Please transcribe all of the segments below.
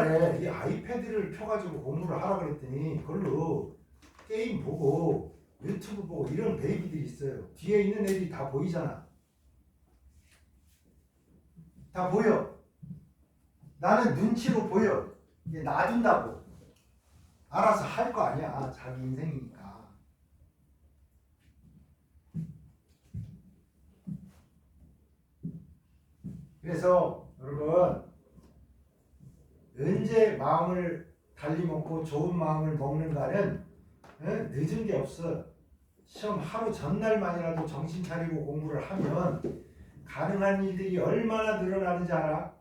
옛날에 이 아이패드를 펴가지고 공부를 하라 그랬더니 그걸로 게임 보고 유튜브 보고 이런 베이비들이 있어요. 뒤에 있는 애들이 다 보이잖아. 다 보여. 나는 눈치로 보여. 이게 놔둔다고. 알아서 할 거 아니야. 자기 인생이니까. 그래서 여러분 언제 마음을 달리 먹고 좋은 마음을 먹는가는 늦은 게 없어. 시험 하루 전날만이라도 정신 차리고 공부를 하면 가능한 일들이 얼마나 늘어나는지 알아?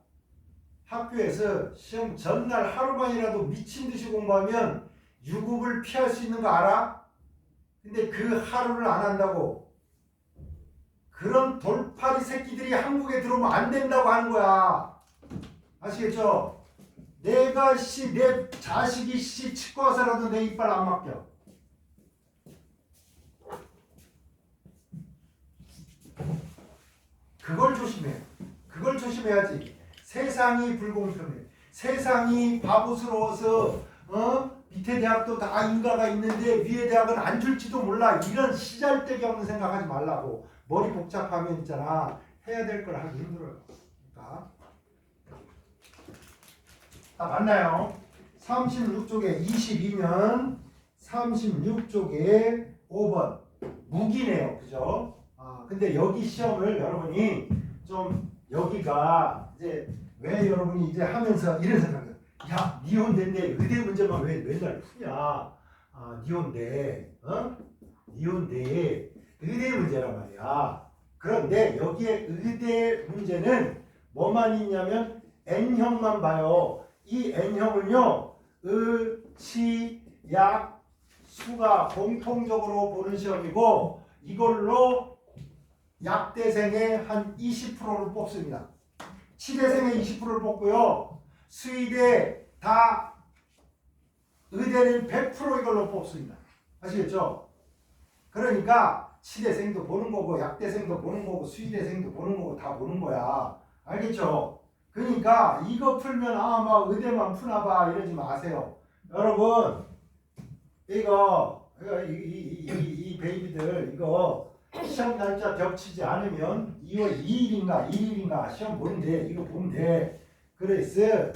학교에서 시험 전날 하루만이라도 미친 듯이 공부하면 유급을 피할 수 있는 거 알아? 근데 그 하루를 안 한다고 그런 돌팔이 새끼들이 한국에 들어오면 안 된다고 하는 거야. 아시겠죠? 내가 내 자식이 치과 가서라도 내 이빨 안 맡겨. 그걸 조심해. 그걸 조심해야지. 세상이 불공평해. 세상이 바보스러워서 밑에 대학도 다 인가가 있는데 위에 대학은 안 줄지도 몰라. 이런 시잘데기 없는 생각하지 말라고. 머리 복잡하면 있잖아. 해야 될 걸 하기 힘들어요. 그러니까 다 맞나요? 36쪽에 22면 36쪽에 5번 무기네요. 그죠? 근데 여기 시험을 여러분이 좀 여기가 이제 왜 여러분이 이제 하면서 이런 생각을 야 니혼대인데 의대 문제만 왜 맨날 푸냐. 니혼대 니혼대에 의대 문제란 말이야. 그런데 여기에 의대 문제는 뭐만 있냐면 N형만 봐요. 이 N형을요 의, 치, 약, 수가 공통적으로 보는 시험이고 이걸로 약대생의 한 20%를 뽑습니다. 치대생의 20%를 뽑고요. 수의대 다 의대는 100% 이걸로 뽑습니다. 아시겠죠? 그러니까 치대생도 보는 거고 약대생도 보는 거고 수의대생도 보는 거고 다 보는 거야. 알겠죠? 그러니까 이거 풀면 막 의대만 푸나 봐 이러지 마세요. 여러분 이 베이비들 이거 시험 날짜 겹치지 않으면 2월 2일인가 1일인가 시험 보는데 이거 보면 돼. 그래서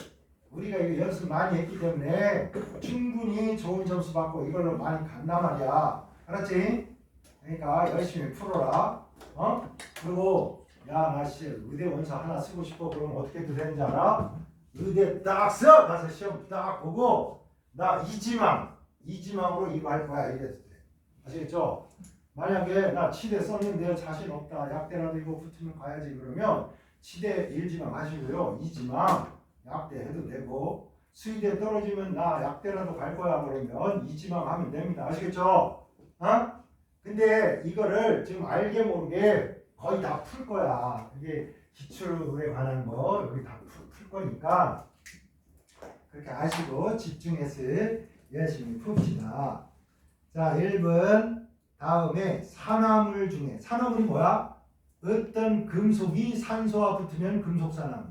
우리가 이거 연습 많이 했기 때문에 충분히 좋은 점수 받고 이걸로 많이 간단 말이야. 알았지? 그러니까 열심히 풀어라. 그리고 야 나 의대 원서 하나 쓰고 싶어. 그러면 어떻게 해도 되는지 알아? 의대 딱 써! 가서 시험 딱 보고 나 이지망으로 이거 할 거야 이랬을 때. 아시겠죠? 만약에 나 치대 썼는데 자신 없다. 약대라도 이거 붙으면 가야지 그러면 치대 1지망 하시고요. 2지망 약대 해도 되고 수의대 떨어지면 나 약대라도 갈 거야 그러면 2지망 하면 됩니다. 아시겠죠? 근데 이거를 지금 알게 모르게 거의 다 풀 거야. 이게 기출에 관한 거 여기 다 풀 거니까 그렇게 아시고 집중해서 열심히 풉시다. 자, 1번 다음에 산화물 중에 산화물이 뭐야? 어떤 금속이 산소와 붙으면 금속 산화물,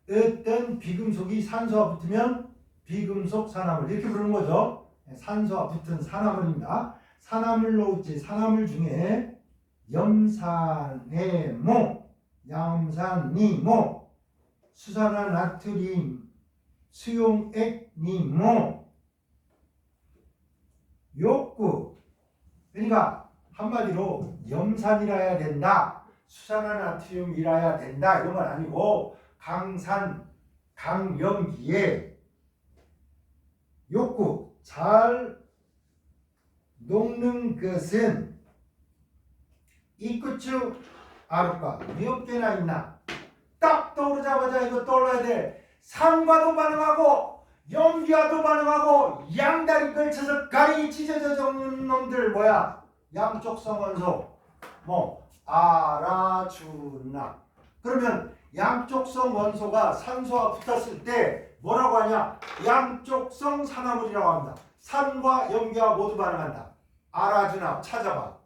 어떤 비금속이 산소와 붙으면 비금속 산화물 이렇게 부르는 거죠. 산소와 붙은 산화물입니다. 산화물로 웃지 산화물 중에 염산해모, 양산니모, 수산화나트륨, 수용액니모, 욕구. 그러니까 한마디로 염산이라야 된다, 수산화나트륨이라야 된다 이런 건 아니고 강산, 강염기에 욕구 잘 녹는 것은 이끝주 아루가 몇 개나 있나? 딱 떠오르자마자 이거 떠올라야 돼. 산과도 반응하고 염기와도 반응하고 양다리 걸쳐서 가리 찢어져 적는 놈들 뭐야? 양쪽성 원소 알아주나. 그러면 양쪽성 원소가 산소와 붙었을 때 뭐라고 하냐? 양쪽성 산화물이라고 합니다. 산과 염기와 모두 반응한다. 알아주나 찾아봐.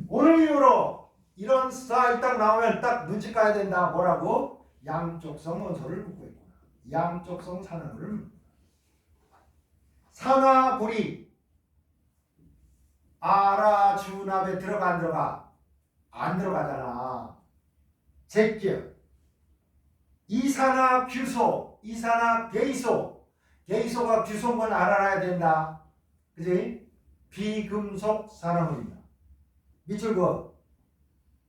오늘 이후로 이런 스타일 딱 나오면 딱 눈치 까야 된다. 뭐라고? 양쪽성 원소를 묻고 있구나. 양쪽성 산화물은 산화불이 아라주납에 들어가 안 들어가? 안 들어가잖아. 제껴. 이산화규소, 이산화계이소. 계이소가 규소인 건 알아야 된다. 그지? 비금속 산화물입니다. 밑줄 그어.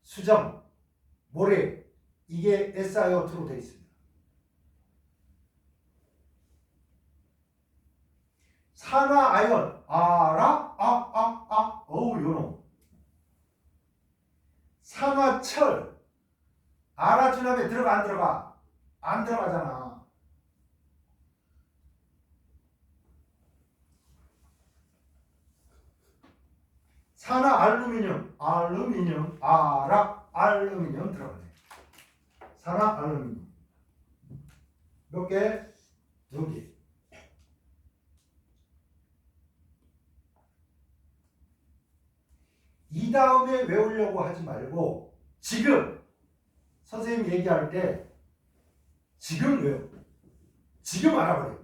수정, 모래. 이게 SiO2로 되어 있습니다. 산화아연. 알아? 어우, 요놈. 산화철. 아라주납에 들어가 안 들어가? 안 들어가잖아. 산화알루미늄. 알루미늄 들어가네. 산화알루미늄. 몇 개? 2개. 이 다음에 외우려고 하지 말고 지금 선생님이 얘기할 때 지금 외워. 지금 알아버려.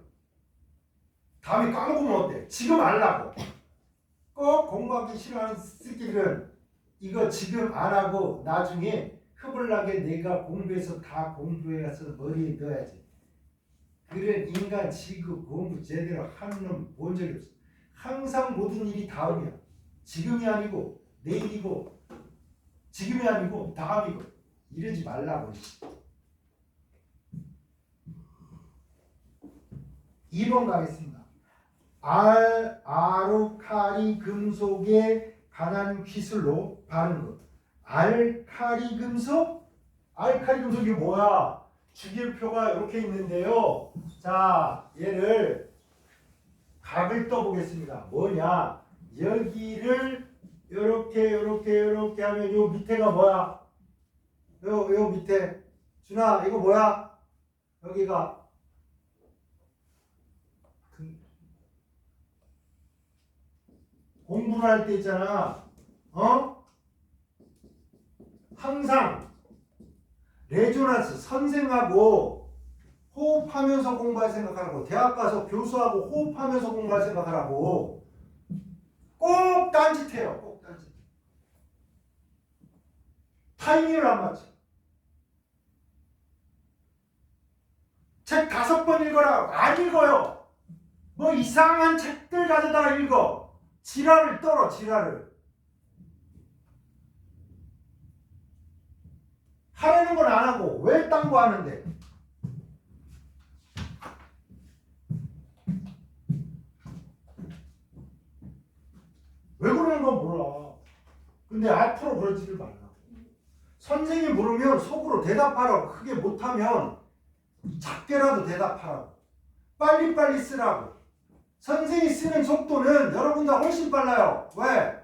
다음에 까먹으면 어때? 지금 알라고. 꼭 공부하기 싫어하는 새끼들은 이거 지금 안 하고 나중에 흐블나게 내가 공부해서 다 공부해서 머리에 넣어야지. 그런 인간 지금 공부 제대로 하는 놈 본 적이 없어. 항상 모든 일이 다음이야. 지금이 아니고 내일이고 지금이 아니고 다음이고 이러지 말라고. 2번 가겠습니다. 아루카리 금속에 관한 기술로 바른 것. 알카리 금속? 알카리 금속이 뭐야? 주기표가 이렇게 있는데요. 자, 얘를 각을 떠보겠습니다. 뭐냐? 여기를 요렇게 하면 요 밑에가 뭐야? 요 밑에. 준아, 이거 뭐야? 여기가 공부를 할 때 있잖아. 항상 레조넌스 선생하고 호흡하면서 공부할 생각하라고. 대학 가서 교수하고 호흡하면서 공부할 생각하라고. 꼭 딴짓해요. 꼭 딴짓. 타이밍을 안 맞춰. 책 5번 읽어라. 안 읽어요. 뭐 이상한 책들 가져다가 읽어. 지랄을 떨어. 지랄을. 하라는 건 안 하고 왜 딴 거 하는데? 왜 그러는 건 몰라. 근데 앞으로 그러지를 말라고. 선생님 물으면 속으로 대답하라고. 크게 못하면 작게라도 대답하라고. 빨리빨리 쓰라고. 선생님이 쓰는 속도는 여러분보다 훨씬 빨라요. 왜?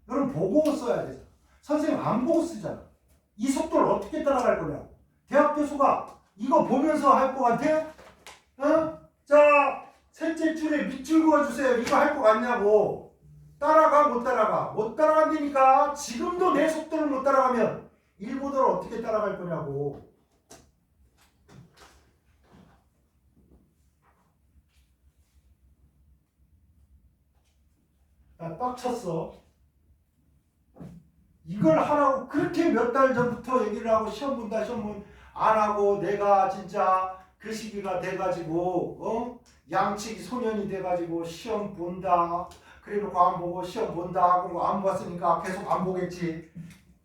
여러분 보고 써야 돼. 선생님 안 보고 쓰잖아. 이 속도를 어떻게 따라갈 거냐고. 대학 교수가 이거 보면서 할 것 같아? 자, 셋째 줄에 밑줄 그어주세요. 이거 할 것 같냐고. 따라가 못 따라가. 못 따라간다니까. 지금도 내 속도를 못 따라가면 일본어를 어떻게 따라갈 거냐고. 나 빡쳤어. 이걸 하라고 그렇게 몇 달 전부터 얘기를 하고 시험 본다 안 하고 내가 진짜 그 시기가 돼가지고 양치기 소년이 돼가지고 시험 본다 그래놓고 안 보고 시험 본다 그러고 안 봤으니까 계속 안 보겠지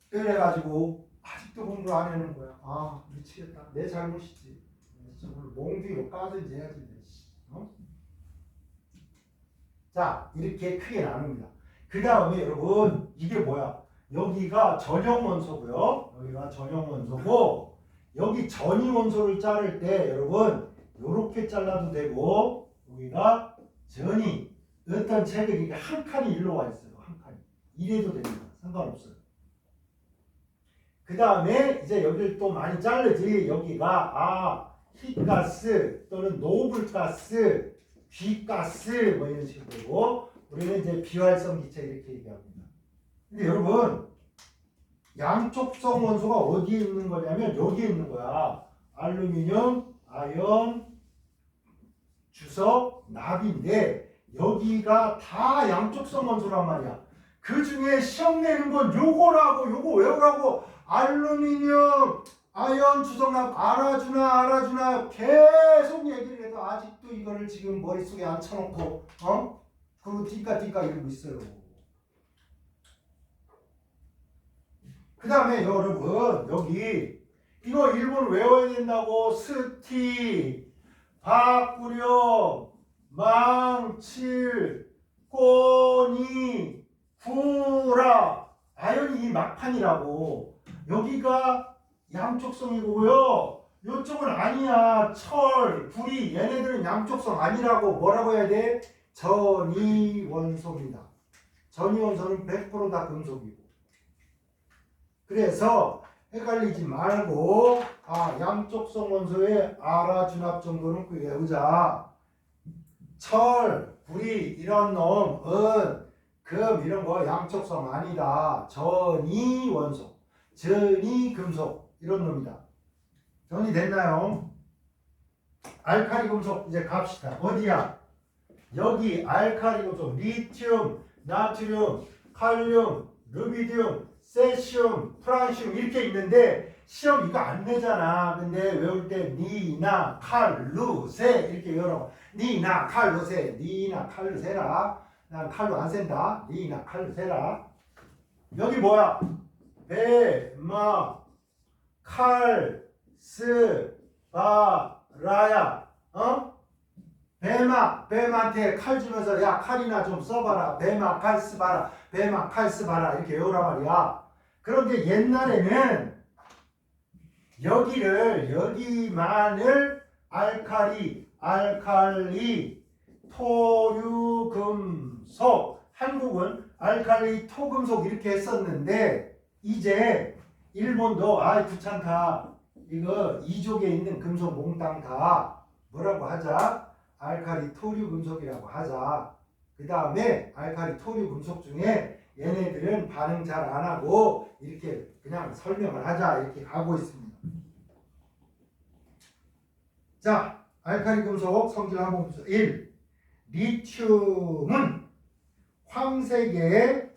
그래가지고 아직도 공부를 안 해놓은 거야. 아 미치겠다. 내 잘못이지. 오늘 몽둥이로 까든지 해야지. 자 이렇게 크게 나눕니다. 그 다음에 여러분 이게 뭐야? 여기가 전형 원소고요. 여기가 전형 원소고 여기 전이 원소를 자를 때 여러분 이렇게 잘라도 되고 여기가 전이 어떤 책은 이게 한 칸이 일로 와 있어요. 한 칸이. 이래도 됩니다. 상관없어요. 그 다음에 이제 여기를 또 많이 자르지. 여기가 희가스 또는 노블가스, 귀가스 뭐 이런 식으로 되고 우리는 이제 비활성 기체 이렇게 얘기합니다. 근데 여러분 양쪽성 원소가 어디에 있는 거냐면 여기에 있는 거야. 알루미늄, 아연, 주석, 납인데 여기가 다 양쪽성 원소란 말이야. 그 중에 시험 내는 건 요거라고 요거 외우라고 알루미늄, 아연, 주석, 납 알아주나 계속 얘기를 해도 아직도 이거를 지금 머릿속에 앉혀놓고 그리고 띠까띠까 이러고 있어요. 그 다음에 여러분 여기 이거 일본 외워야 된다고. 스티, 박구령, 망칠, 꼬니, 구라. 아연이 막판이라고. 여기가 양쪽성이고요. 요쪽은 아니야. 철, 구리 얘네들은 양쪽성 아니라고. 뭐라고 해야 돼? 전이원소입니다. 전이원소는 100% 다 금속이고. 그래서 헷갈리지 말고 양쪽성 원소의 아라준합 정도는 그 외우자. 철, 구리 이런 놈, 은, 금 이런 거 양쪽성 아니다. 전이 원소, 전이 금속 이런 놈이다. 정리됐나요? 알카리 금속 이제 갑시다. 어디야? 여기 알카리 금속 리튬, 나트륨, 칼륨, 루비디움, 세슘, 프란슘 이렇게 있는데 시험 이거 안 내잖아. 근데 외울 때 니나 칼루세 이렇게 외우라고. 니나 칼루세, 니나 칼루세라. 난 칼로 안 센다. 니나 칼루세라. 여기 뭐야? 베마 칼스 바라야. 뱀한테 칼 주면서 야 칼이나 좀 써봐라. 뱀아 칼 쓰봐라. 뱀아 칼 쓰봐라. 이렇게 외우란 말이야. 그런데 옛날에는 여기만을 알칼리, 토류금속, 한국은 알칼리, 토금속 이렇게 했었는데 이제 일본도 귀찮다. 이거 이족에 있는 금속 몽땅 다 뭐라고 하자? 알칼리 토류 금속이라고 하자. 그 다음에 알칼리 토류 금속 중에 얘네들은 반응 잘 안 하고 이렇게 그냥 설명을 하자 이렇게 가고 있습니다. 자, 알칼리 금속 성질 항공분수 1. 리튬은 황색의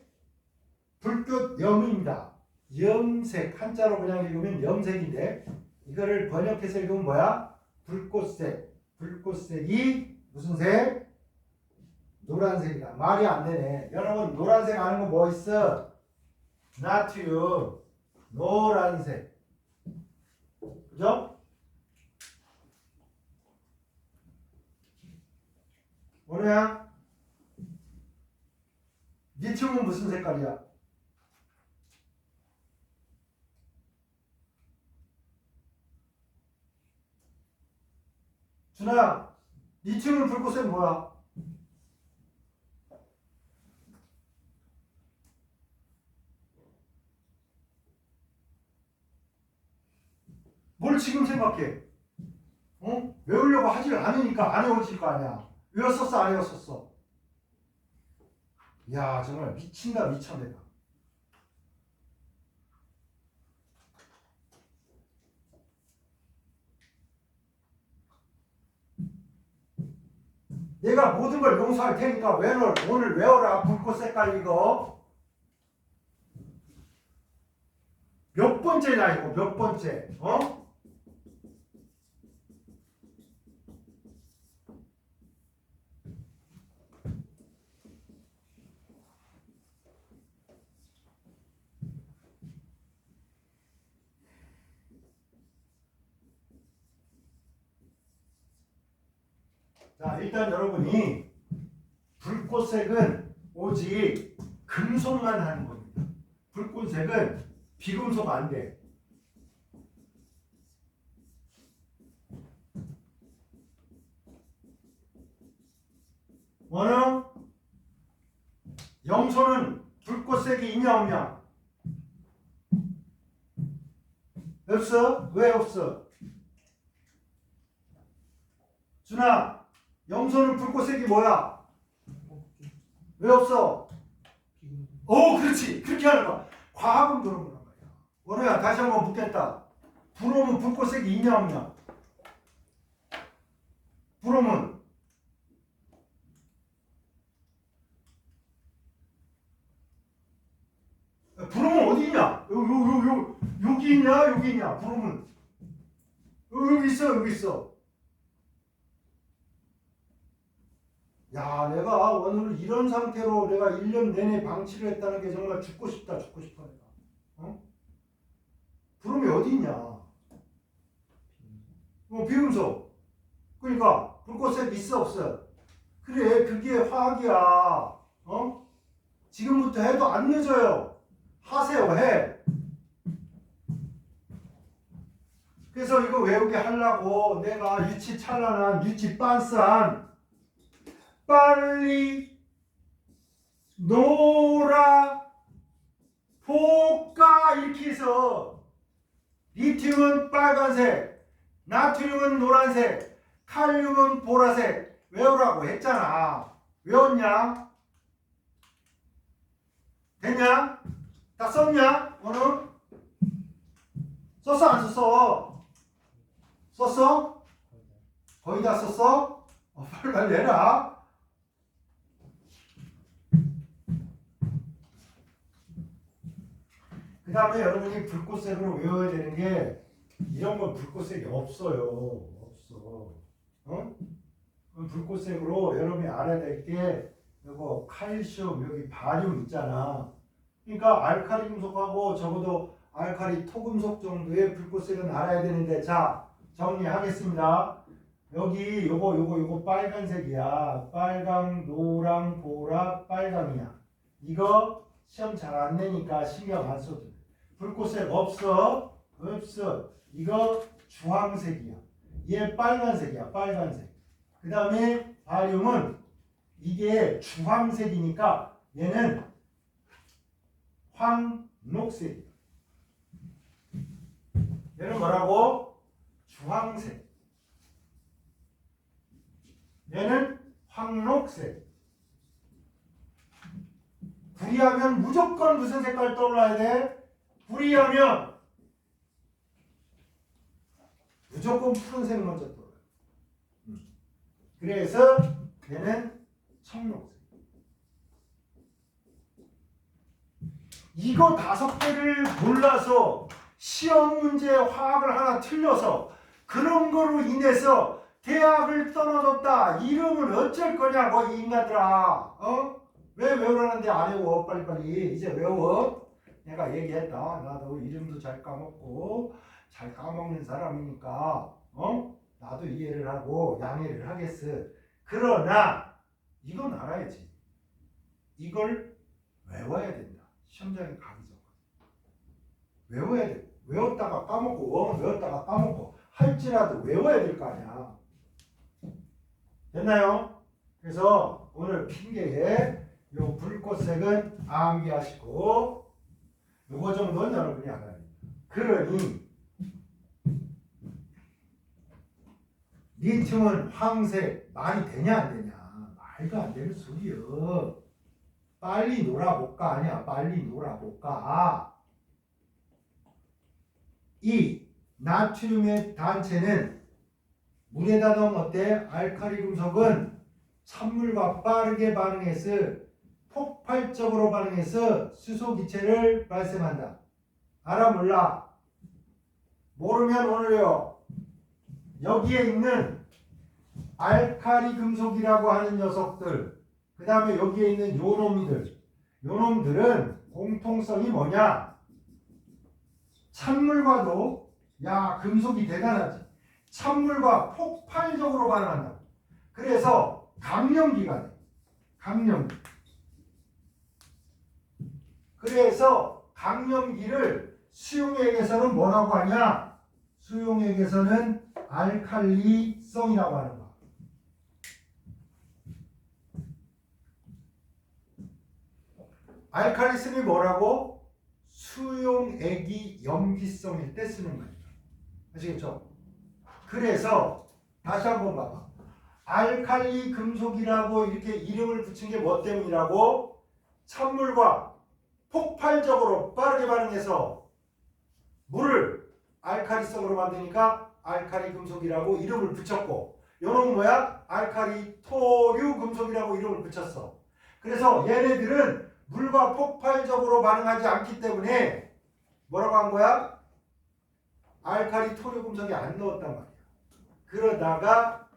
불꽃 염입니다. 염색 한자로 그냥 읽으면 염색인데 이거를 번역해서 읽으면 뭐야? 불꽃색. 불꽃색이 무슨 색? 노란색이다. 말이 안 되네. 여러분 노란색 아는 거 뭐 있어? 나트륨 노란색. 그죠? 뭐냐? 리튬은 무슨 색깔이야? 준아야, 리튬은 불꽃색 뭐야? 뭘 지금 생각해? 외우려고 하지 않으니까 안 외워질 거 아니야. 외웠었어, 안 외웠었어? 야, 정말 미친다, 미쳐 내가. 내가 모든 걸 용서할 테니까 오늘 외워라. 불꽃 색깔 이거. 몇 번째냐 이거 몇 번째? 자, 일단 여러분이 불꽃색은 오직 금속만 하는 겁니다. 불꽃색은 비금속 안 돼. 원음 염소는 불꽃색이 있냐 없냐? 없어? 왜 없어? 준아, 염소는 불꽃색이 뭐야? 왜 없어? 그렇지. 그렇게 하는 거야. 과학은 그런 거란 말이야. 원우야, 다시 한번 묻겠다. 분홍은 불꽃색이 있냐 없냐? 브롬은 어디 있냐? 여기 있냐? 여기 있냐? 브롬은 여기 있어, 여기 있어. 야, 내가 오늘 이런 상태로 내가 1년 내내 방치를 했다는 게 정말 죽고 싶다, 죽고 싶어 내가. 어? 브롬이 어디 있냐? 비금속. 그러니까 불꽃색 있어, 없어? 그래, 그게 화학이야. 어? 지금부터 해도 안 늦어요. 하세요, 해. 그래서 이거 외우게 하려고 내가 유치 찬란한, 유치 빤스한 빨리 놀아 볶아 이렇게 해서 리튬은 빨간색, 나트륨은 노란색, 칼륨은 보라색 외우라고 했잖아. 외웠냐? 됐냐? 다 썼냐? 오늘? 썼어 안 썼어? 썼어? 거의 다 썼어? 빨리 내라. 그 다음에 여러분이 불꽃색으로 외워야 되는 게 이런 건 불꽃색이 없어요. 없어. 어? 불꽃색으로 여러분이 알아야 될 게 이거 칼슘, 여기 바륨 있잖아. 그러니까 알칼리 금속하고 적어도 알칼리 토금속 정도의 불꽃색은 알아야 되는데, 자 정리하겠습니다. 여기 요거 빨간색이야. 빨강, 노랑, 보라, 빨강이야. 이거 시험 잘 안 내니까 신경 안 써도 돼. 불꽃색 없어. 이거 주황색이야. 얘 빨간색이야. 빨간색. 그 다음에 바륨은 이게 주황색이니까 얘는 황록색이야. 얘는 뭐라고? 주황색. 얘는 황록색. 불이하면 무조건 무슨 색깔 떠올라야 돼? 불이하면 무조건 푸른색 먼저 떠올라요. 그래서 얘는 청록색. 이거 5개를 몰라서 시험 문제 화학을 하나 틀려서 그런 거로 인해서 대학을 떨어졌다. 이러면 어쩔 거냐고 이 인간들아. 어? 왜 외우라는데 안 외워? 빨리빨리 이제 외워. 내가 얘기했다. 나도 이름도 잘 까먹고 잘 까먹는 사람이니까 나도 이해를 하고 양해를 하겠어. 그러나 이건 알아야지. 이걸 외워야 된다. 시험장에 가기 전 외워야 돼. 외웠다가 까먹고 외웠다가 까먹고 할지라도 외워야 될 거 아니야. 됐나요? 그래서 오늘 핑계에 요 불꽃색은 암기하시고 요거 정도는 여러분이 알아야 됩니다. 그러니 리튬은 황색 말이 되냐 안 되냐? 말도 안 되는 소리여. 빨리 놀아볼까 아니야. 빨리 놀아볼까. 이 나트륨의 단체는 물에다 넣으면 어때? 알칼리 금속은 찬물과 빠르게 반응해서 폭발적으로 반응해서 수소기체를 발생한다. 알아 몰라? 모르면 오늘요. 여기에 있는 알칼리 금속이라고 하는 녀석들, 그 다음에 여기에 있는 요놈들은 공통성이 뭐냐? 찬물과도 야 금속이 대단하지. 찬물과 폭발적으로 반응한다. 그래서 강염기가 돼. 강염기. 그래서 강염기를 수용액에서는 뭐라고 하냐? 수용액에서는 알칼리성이라고 하는 거야. 알칼리성이 뭐라고? 수용액이 염기성일 때 쓰는 거니까. 아시겠죠? 그래서 다시 한번 봐봐. 알칼리 금속이라고 이렇게 이름을 붙인 게 뭐 때문이라고? 찬물과 폭발적으로 빠르게 반응해서 물을 알칼리성으로 만드니까 알칼리 금속이라고 이름을 붙였고, 요놈은 뭐야? 알칼리 토류 금속이라고 이름을 붙였어. 그래서 얘네들은 물과 폭발적으로 반응하지 않기 때문에 뭐라고 한 거야? 알칼리 토류 금속이 안 넣었단 말이야. 그러다가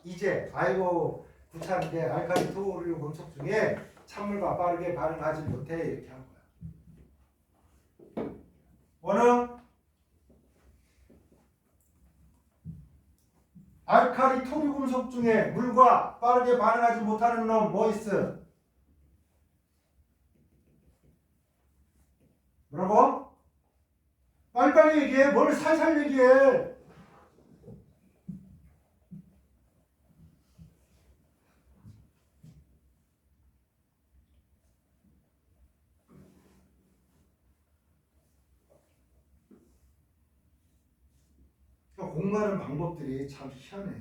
이제 아이고 귀찮은데 알칼리 토류 금속 중에 찬물과 빠르게 반응하지 못해 이렇게 한 거야. 원은 알칼리 토류 금속 중에 물과 빠르게 반응하지 못하는 놈 뭐 있어? 뭐라고? 빨리빨리 얘기해. 뭘 살살 얘기해. 공부하는 방법들이 참 희한해.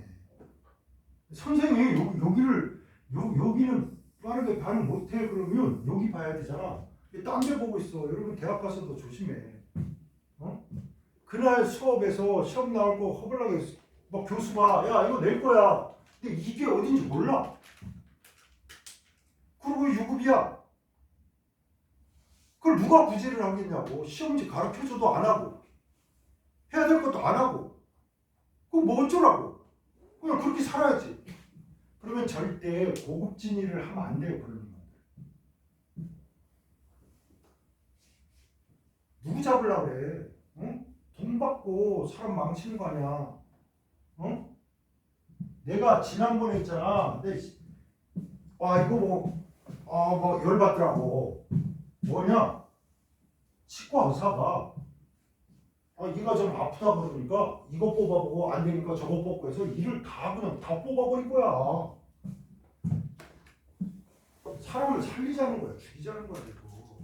선생님이 여기는 빠르게 반응 못해 그러면 여기 봐야 되잖아. 딴 데 보고 있어. 여러분 대학 가서도 조심해. 어? 그날 수업에서 시험 나올 거 허벌나게 막 교수가 야 이거 낼 거야. 근데 이게 어딘지 몰라. 그리고 유급이야. 그걸 누가 구제를 하겠냐고. 시험지 가르쳐줘도 안 하고 해야 될 것도 안 하고. 그럼 뭐 어쩌라고. 그냥 그렇게 살아야지. 그러면 절대 고급진 일을 하면 안 돼요. 그러는 건. 누구 잡으려고 그래? 응? 돈 받고 사람 망치는 거 아니야. 응? 내가 지난번에 있잖아. 근데 이거 뭐 열받더라고. 뭐냐? 치과 의사가 이가 좀 아프다 그러니까 이거 뽑아보고 안 되니까 저거 뽑고 해서 이를 그냥 다 뽑아버린 거야. 사람을 살리자는 거야. 죽이자는 거야. 이거.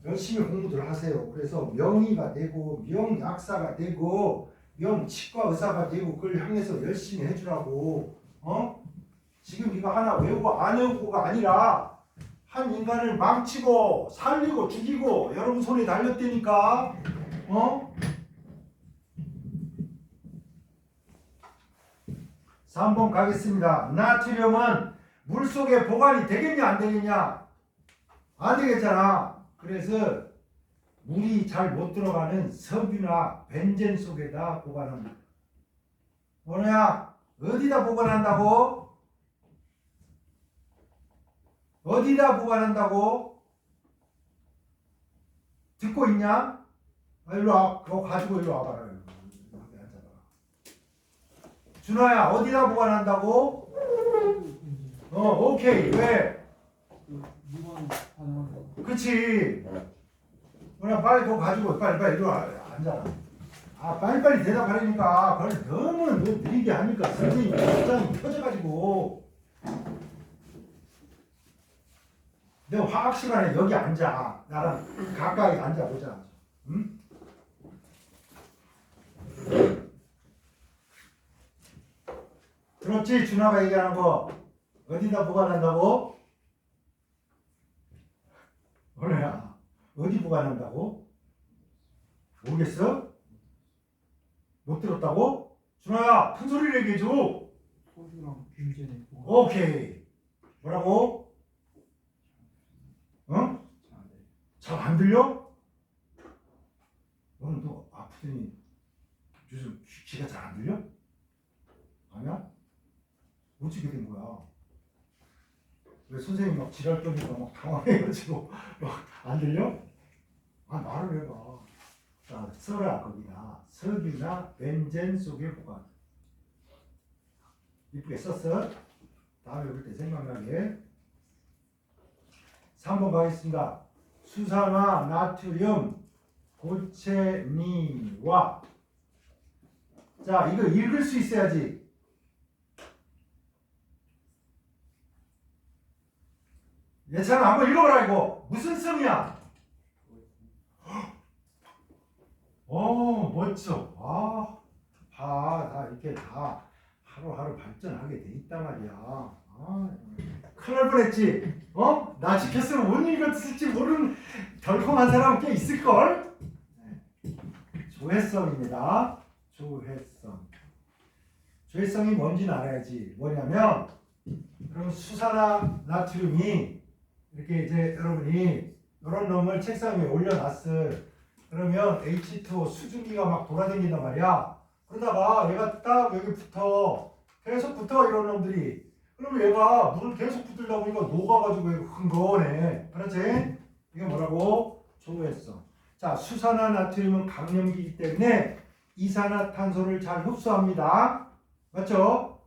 열심히 공부들 하세요. 그래서 명의가 되고 명약사가 되고 명치과 의사가 되고 그걸 향해서 열심히 해주라고. 지금 이거 하나 외우고 안 외우고가 아니라 한 인간을 망치고 살리고 죽이고 여러분 손에 달렸다니까. 3번 가겠습니다. 나트륨은 물속에 보관이 되겠냐 안 되겠냐? 안 되겠잖아. 그래서 물이 잘 못 들어가는 석유나 벤젠 속에다 보관합니다. 뭐냐? 어디다 보관한다고? 어디다 보관한다고? 듣고 있냐? 일로 와. 그거 가지고 일로 와봐라. 여기 앉아봐. 준호야, 어디다 보관한다고? 오케이. 왜? 그치. 그냥 빨리 그거 가지고 빨리 일로 와. 앉아. 빨리빨리 대답하려니까 그걸 너무 느리게 하니까 선생님 입장이 터져가지고. 너 화학 시간에 여기 앉아. 나랑 가까이 앉아보자. 응? 들었지? 준하가 얘기하는 거. 어디다 보관한다고? 원래야. 어디 보관한다고? 모르겠어? 못 들었다고? 준하야, 큰 소리를 얘기해줘. 소주랑 균제네. 오케이. 뭐라고? 잘 안 들려? 너는 또 아프더니 요즘 귀가 잘 안 들려? 아니야? 어떻게 된 거야? 왜 선생님 막 지랄 떠니까 막 당황해가지고 막 안 들려? 말을 해봐. 자, 써라 거기다. 석유나 벤젠 속에 보관. 이쁘게 썼어? 다음에 볼 때 생각나게. 3번 가겠습니다. 수산화 나트륨 고체니와. 자, 이거 읽을 수 있어야지. 예찬아, 한번 읽어보라. 이거 무슨 성이야? 멋져. 다 이렇게 다 하루하루 발전하게 돼 있단 말이야. 큰일 날 뻔했지. 나 지켰으면 못 읽었을지 모르는 덜컹한 사람 꽤 있을걸? 조회성입니다. 조회성. 조회성이 뭔지는 알아야지. 뭐냐면 그럼 수산화 나트륨이 이렇게 이제 여러분이 이런 놈을 책상 위에 올려놨어. 그러면 H2O 수증기가 막 돌아다닌단 말이야. 그러다가 얘가 딱 여기 붙어. 계속 붙어 이런 놈들이. 그러면 얘가 물을 계속 붙들다 보니까 녹아가지고 흥건해. 알았지? 이게 뭐라고? 조회성. 자, 수산화 나트륨은 강염기이기 때문에 이산화탄소를 잘 흡수합니다. 맞죠?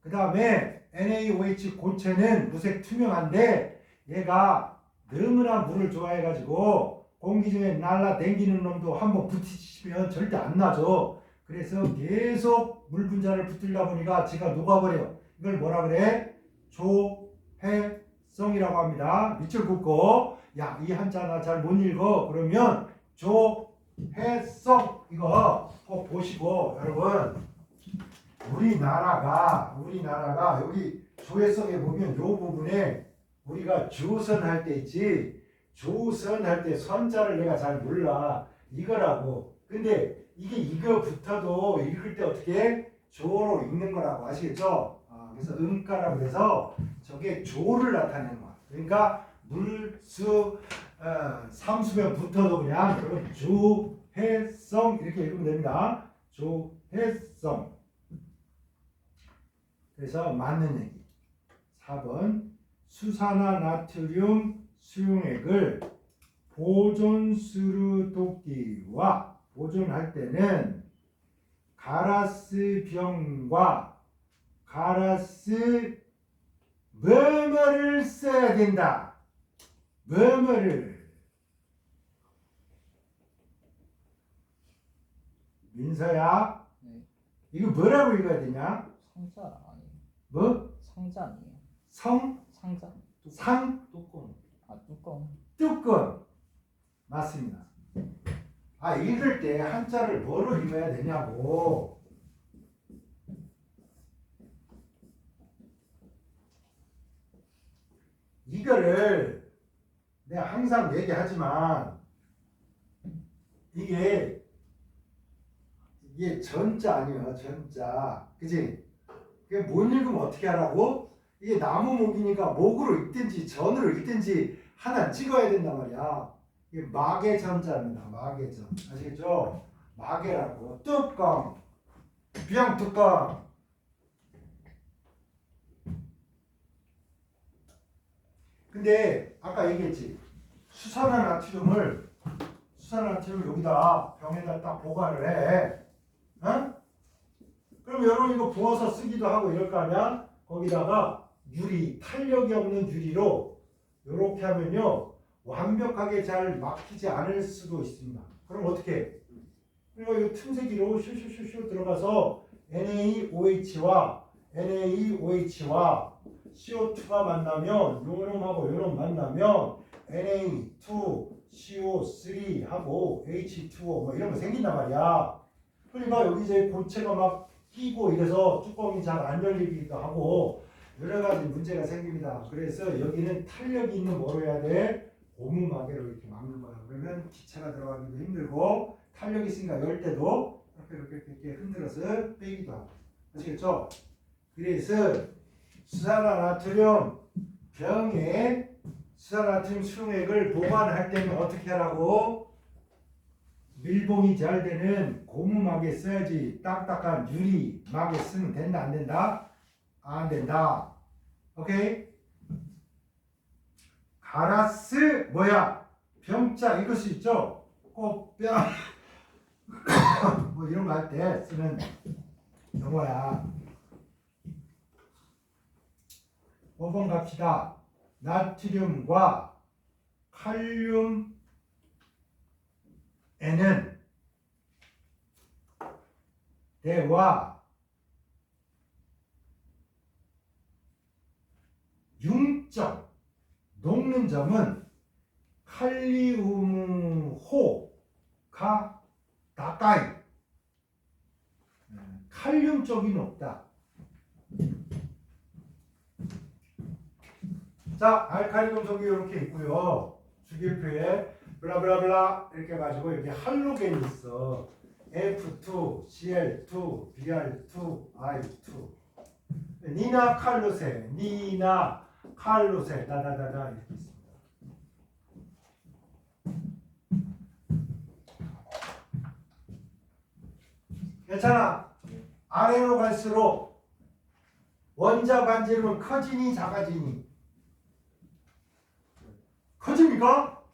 그 다음에 NaOH 고체는 무색 투명한데 얘가 너무나 물을 좋아해가지고 공기 중에 날라다니는 놈도 한번 부딪히면 절대 안 나죠. 그래서 계속 물 분자를 붙들다 보니까 지가 녹아버려. 이걸 뭐라 그래? 조해성이라고 합니다. 밑줄 긋고 야, 이 한자 나 잘 못 읽어. 그러면 조해성 이거 꼭 보시고 여러분 우리나라가 여기 조해성에 보면 요 부분에 우리가 조선할 때 있지. 조선할 때 선자를 내가 잘 몰라. 이거라고. 근데 이거 붙어도 읽을 때 어떻게 조로 읽는 거라고 아시겠죠? 그래서 음가라고 해서 저게 조를 나타내는 거야. 그러니까 물수 삼수면 붙어도 그냥 그런 조해성 이렇게 읽으면 됩니다. 조해성. 그래서 맞는 얘기. 4번 수산화 나트륨 수용액을 보존수로 돕기와 보존할 때는 가라스 병과 가라스 뭐뭐를 써야 된다. 뭐뭐를. 민서야, 네. 이거 뭐라고 읽어야 되냐? 상자 아니에요. 뭐? 상자 아니에요. 성? 상자. 상? 뚜껑. 아 뚜껑. 뚜껑. 맞습니다. 읽을 때 한자를 뭐로 읽어야 되냐고. 이거를 내가 항상 얘기하지만 이게 전자 아니에요. 전자. 그치? 그게 못 읽으면 어떻게 하라고? 이게 나무 목이니까 목으로 읽든지 전으로 읽든지 하나 찍어야 된단 말이야. 이게 마개 전자입니다. 마개전. 아시겠죠? 마개라고. 뚜껑. 비양 뚜껑. 근데 아까 얘기했지. 수산화나트륨을 여기다 병에다 딱 보관을 해. 어? 그럼 여러분 이거 부어서 쓰기도 하고 이럴 거 아니야? 거기다가 유리, 탄력이 없는 유리로 이렇게 하면요 완벽하게 잘 막히지 않을 수도 있습니다. 그럼 어떻게 해? 그리고 이 틈새기로 슈슈슈슈 들어가서 NaOH와 CO2가 만나면 요놈하고 요놈 만나면 Na2CO3 하고 H2O 뭐 이런 거 생긴단 말이야. 그러니까 여기 이제 고체가 막 끼고 이래서 뚜껑이 잘 안 열리기도 하고 여러 가지 문제가 생깁니다. 그래서 여기는 탄력이 있는 뭐로 해야 돼? 고무마개로 이렇게 막는 거야. 그러면 기체가 들어가기도 힘들고 탄력이 있으니까 열 때도 이렇게 흔들어서 빼기도 하고. 아시겠죠? 그래서 수산화나트륨 병에 수산화나트륨 수용액을 보관할 때는 어떻게 하라고? 밀봉이 잘 되는 고무막에 써야지. 딱딱한 유리 막에 쓰면 된다 안 된다? 안 된다. 오케이? 가라스 뭐야? 병자 읽을 수 있죠? 꽃병 뭐 이런 거 할 때 쓰는 영어야. 5번 갑시다. 나트륨과 칼륨에는 대와 융점 녹는 점은 칼륨호가 가까이 칼륨 쪽이 높다. 자, 알칼리 금속이 이렇게 있고요. 주기표에 블라블라블라 이렇게 해가지고 여기 할로겐이 있어. F2, Cl2, Br2, I2. 니나 칼로세, 니나 칼로세, 다다다다 이렇게 있습니다. 괜찮아. 아래로 갈수록 원자 반지름은 커지니 작아지니? 커집니까?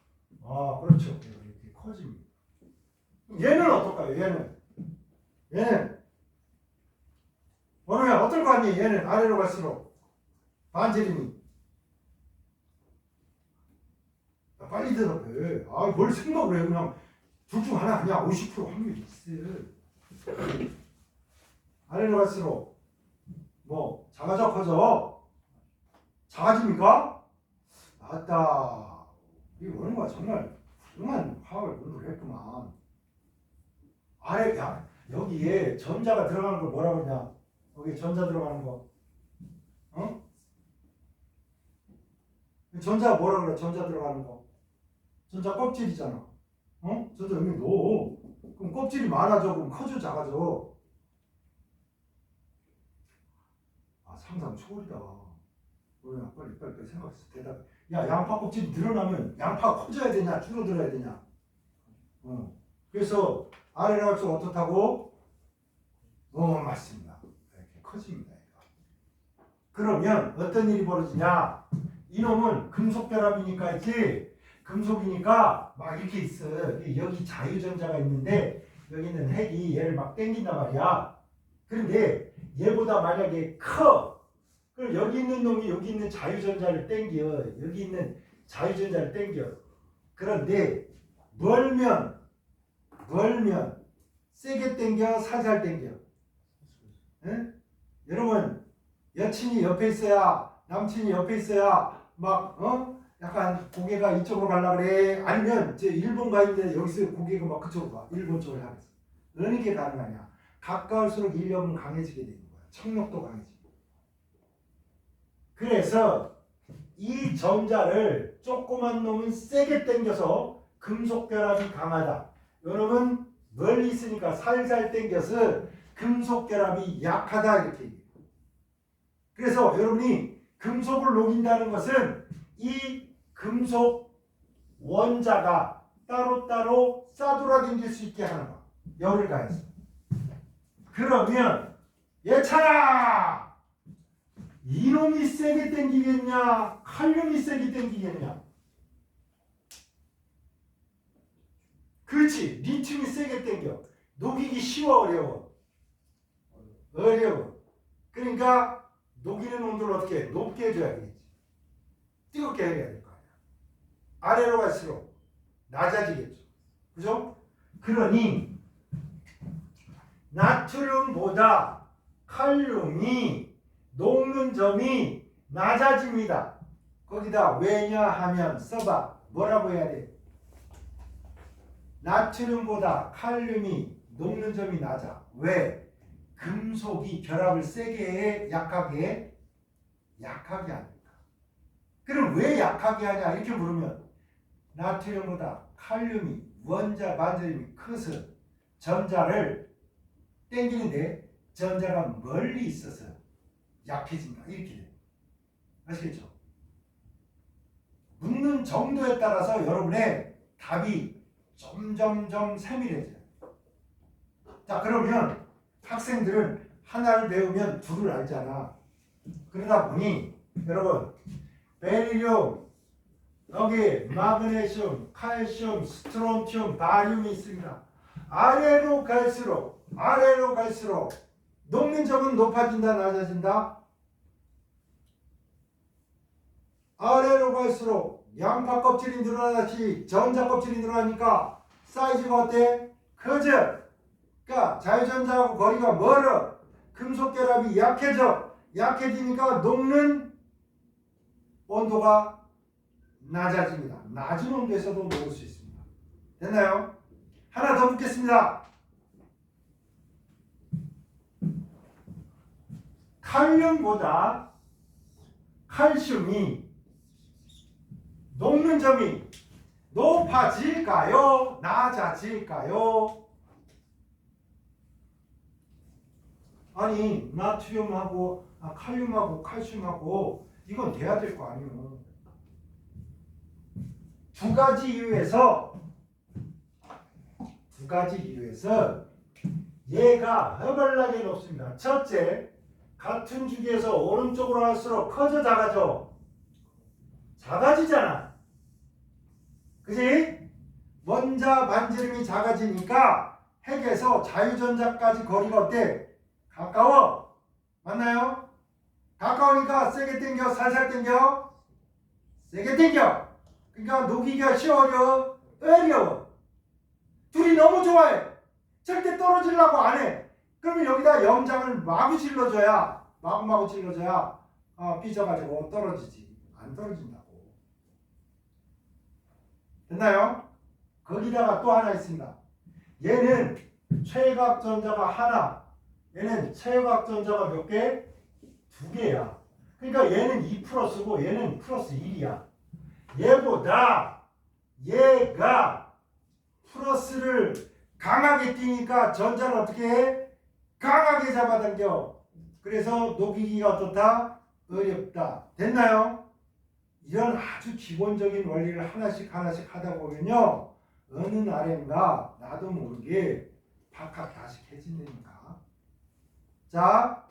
아, 그렇죠. 이렇게 커집니다. 얘는 어떨까요? 얘는 어느냐 어떨 거 아니에요? 얘는 아래로 갈수록 반지름이 빨리 대답해. 아, 뭘 생각을 해? 그냥 둘 중 하나 아니야. 50% 확률이 있어. 아래로 갈수록 뭐 작아져 커져? 작아집니까? 아따, 이 원우가 정말 훌륭한 화학을 공부를 했구만. 아래 야 여기에 전자가 들어가는 걸 뭐라고 그러냐? 여기 전자 들어가는 거, 어? 전자 뭐라 그래? 전자 들어가는 거. 전자 껍질이잖아. 어? 전자 여기 넣어. 그럼 껍질이 많아져. 그럼 커져 작아져. 아, 상상 초월이다. 뭐야, 빨리 생각해서 대답. 야, 양파 껍질이 늘어나면 양파가 커져야 되냐, 줄어들어야 되냐? 그래서 아래로 갈수록 어떻다고? 맞습니다. 이렇게 커집니다. 이거. 그러면 어떤 일이 벌어지냐? 이놈은 금속 결합이니까 있지. 금속이니까 막 이렇게 있어. 여기 자유전자가 있는데 여기 있는 핵이 얘를 막 당긴단 말이야. 그런데 얘보다 만약에 커. 그럼 여기 있는 놈이 여기 있는 자유전자를 당겨. 여기 있는 자유전자를 당겨. 그런데 멀면 세게 당겨, 살살 당겨. 응? 여러분, 여친이 옆에 있어야, 남친이 옆에 있어야 막 약간 고개가 이쪽으로 가려고 그래. 아니면 저 일본 가 있는데 여기서 고개가 막 그쪽으로 가. 일본 쪽을 향해서. 어느 게 가능하냐? 가까울수록 인력은 강해지게 되는 거야. 청력도 강해지고. 그래서 이 전자를 조그만 놈은 세게 당겨서 금속 결합이 강하다. 여러분 멀리 있으니까 살살 당겨서 금속 결합이 약하다 이렇게 얘기해요. 그래서 여러분이 금속을 녹인다는 것은 이 금속 원자가 따로따로 싸돌아다닐 수 있게 하는 거야. 열을 가해서. 그러면 예찬아! 이놈이 세게 당기겠냐? 칼륨이 세게 당기겠냐? 그렇지. 리튬이 세게 당겨. 녹이기 쉬워 어려워? 어려워. 그러니까 녹이는 온도를 어떻게 해? 높게 해줘야 되겠지. 뜨겁게 해야 될 거 아니야. 아래로 갈수록 낮아지겠죠. 그죠? 그러니 나트륨보다 칼륨이 녹는 점이 낮아집니다. 거기다 왜냐하면 써봐. 뭐라고 해야 돼? 나트륨보다 칼륨이 녹는 점이 낮아. 왜? 금속이 결합을 세게 해? 약하게 하니까. 그럼 왜 약하게 하냐? 이렇게 물으면 나트륨보다 칼륨이 원자 반지름이 커서 전자를 당기는데 전자가 멀리 있어서 약해진다. 이렇게 돼요. 아시겠죠? 묻는 정도에 따라서 여러분의 답이 점점점 세밀해져요. 자, 그러면 학생들은 하나를 배우면 둘을 알잖아. 그러다 보니 여러분 베리륨, 여기 마그네슘, 칼슘, 스트론튬, 바륨이 있습니다. 아래로 갈수록 녹는 점은 높아진다, 낮아진다? 아래로 갈수록 양파 껍질이 늘어나듯이 전자 껍질이 늘어나니까 사이즈가 어때? 커져. 그러니까 자유전자하고 거리가 멀어. 금속 결합이 약해지니까 녹는 온도가 낮아집니다. 낮은 온도에서도 녹을 수 있습니다. 됐나요? 하나 더 묻겠습니다. 칼륨보다 칼슘이 녹는 점이 높아질까요? 낮아질까요? 아니 나트륨하고 칼륨하고 칼슘하고 이건 돼야 될 거 아니에요. 두 가지 이유에서 얘가 허벌나게 높습니다. 첫째, 같은 주기에서 오른쪽으로 갈수록 커져 작아져? 작아지잖아. 그지? 원자 반지름이 작아지니까 핵에서 자유전자까지 거리가 어때? 가까워. 맞나요? 가까우니까 세게 당겨, 살살 당겨? 세게 당겨. 그러니까 녹이기가 쉬워, 어려워. 둘이 너무 좋아해. 절대 떨어지려고 안 해. 그러면 여기다 염장을 마구 질러줘야 삐져가지고 떨어지지. 안 떨어진다고. 됐나요? 거기다가 또 하나 있습니다. 얘는 최각전자가 하나, 얘는 최각전자가 몇 개? 두 개야. 그러니까 얘는 2+고 얘는 +1이야. 얘보다 얘가 플러스를 강하게 띄니까 전자를 어떻게 해? 강하게 잡아당겨. 그래서 녹이기가 어떻다? 어렵다. 됐나요? 이런 아주 기본적인 원리를 하나씩 하다 보면요, 어느 날인가 나도 모르게 박학다식해진다니까. 자,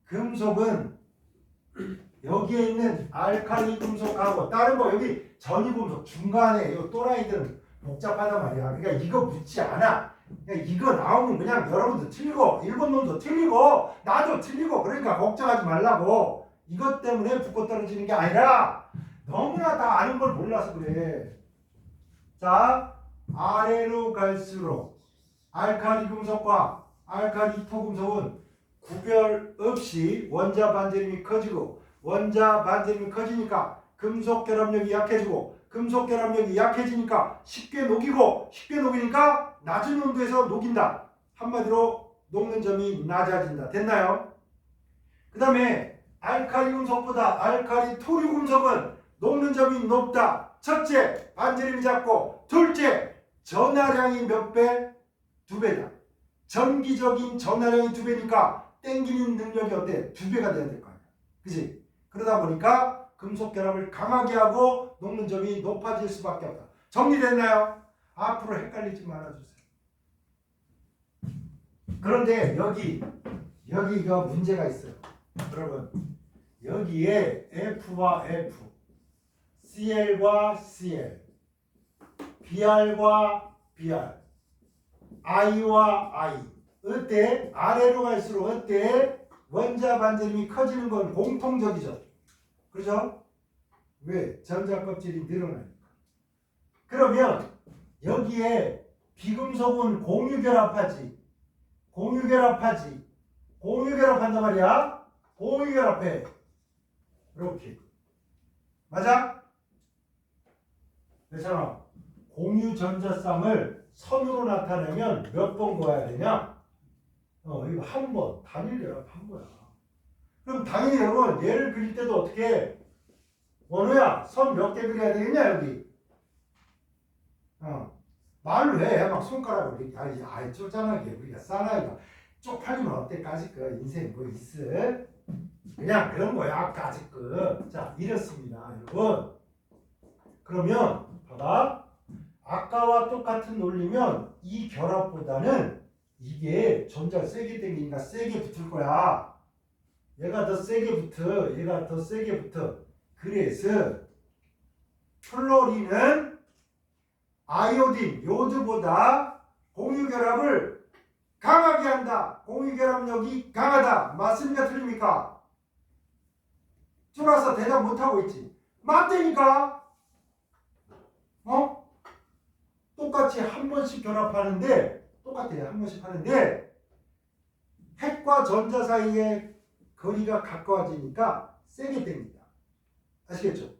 금속은 여기에 있는 알칼리 금속하고 다른 거 여기 전이금속 중간에 이 또라이들은 복잡하단 말이야. 그러니까 이거 묻지 않아. 그러니까 이거 나오면 그냥 여러분도 틀리고 일본 놈도 틀리고 나도 틀리고 그러니까 걱정하지 말라고. 이것 때문에 붙고 떨어지는 게 아니라 너무나 다 아는 걸 몰라서 그래. 자, 아래로 갈수록 알칼리 금속과 알칼리 토금속은 구별 없이 원자 반지름이 커지고 원자 반지름이 커지니까 금속 결합력이 약해지고 금속 결합력이 약해지니까 쉽게 녹이니까 낮은 온도에서 녹인다. 한마디로 녹는 점이 낮아진다. 됐나요? 그 다음에 알칼리 금속보다 알칼리 토류 금속은 녹는 점이 높다. 첫째, 반지름이 작고 둘째, 전하량이 몇 배? 2배다. 전기적인 전하량이 2배니까 땡기는 능력이 어때? 2배가 돼야 될 거 아니야. 그치? 그러다 보니까 금속 결합을 강하게 하고 녹는 점이 높아질 수밖에 없다. 정리됐나요? 앞으로 헷갈리지 말아주세요. 그런데 여기가 문제가 있어요. 여러분, 여기에 F와 F, CL과 CL, BR과 BR, I와 I. 어때? 아래로 갈수록 어때? 원자 반지름이 커지는 건 공통적이죠. 그렇죠? 왜? 전자 껍질이 늘어나니까. 그러면 여기에 비금속은 공유결합하지. 공유결합한단 말이야. 공유결합해. 이렇게. 맞아? 그렇잖아. 공유전자쌍을 선으로 나타내면 몇 번 그어야 되냐? 이거 한 번. 단일결합 한 거야. 그럼 당연히 여러분 얘를 그릴 때도 어떻게 해? 원우야, 선 몇 개 그려야 되겠냐 여기? 말로 해. 막 손가락으로 이렇게. 아이 쪼잔하게 우리가 사나이가 쪽팔리면 어때까지 그 인생 뭐 있어? 그냥 그런 거야 까짓 거. 자, 이렇습니다 여러분. 그러면 봐봐. 아까와 똑같은 논리면 이 결합보다는 이게 전자를 세게 당기니까 세게 붙을 거야. 얘가 더 세게 붙어. 그래서 플로린은 아이오딘, 요드보다 공유결합을 강하게 한다. 공유결합력이 강하다. 맞습니까? 틀립니까? 쫄아서 대답 못하고 있지. 맞다니까. 똑같이 한 번씩 결합하는데 똑같아요. 한 번씩 하는데 핵과 전자 사이의 거리가 가까워지니까 세게 당긴다. 아시겠죠?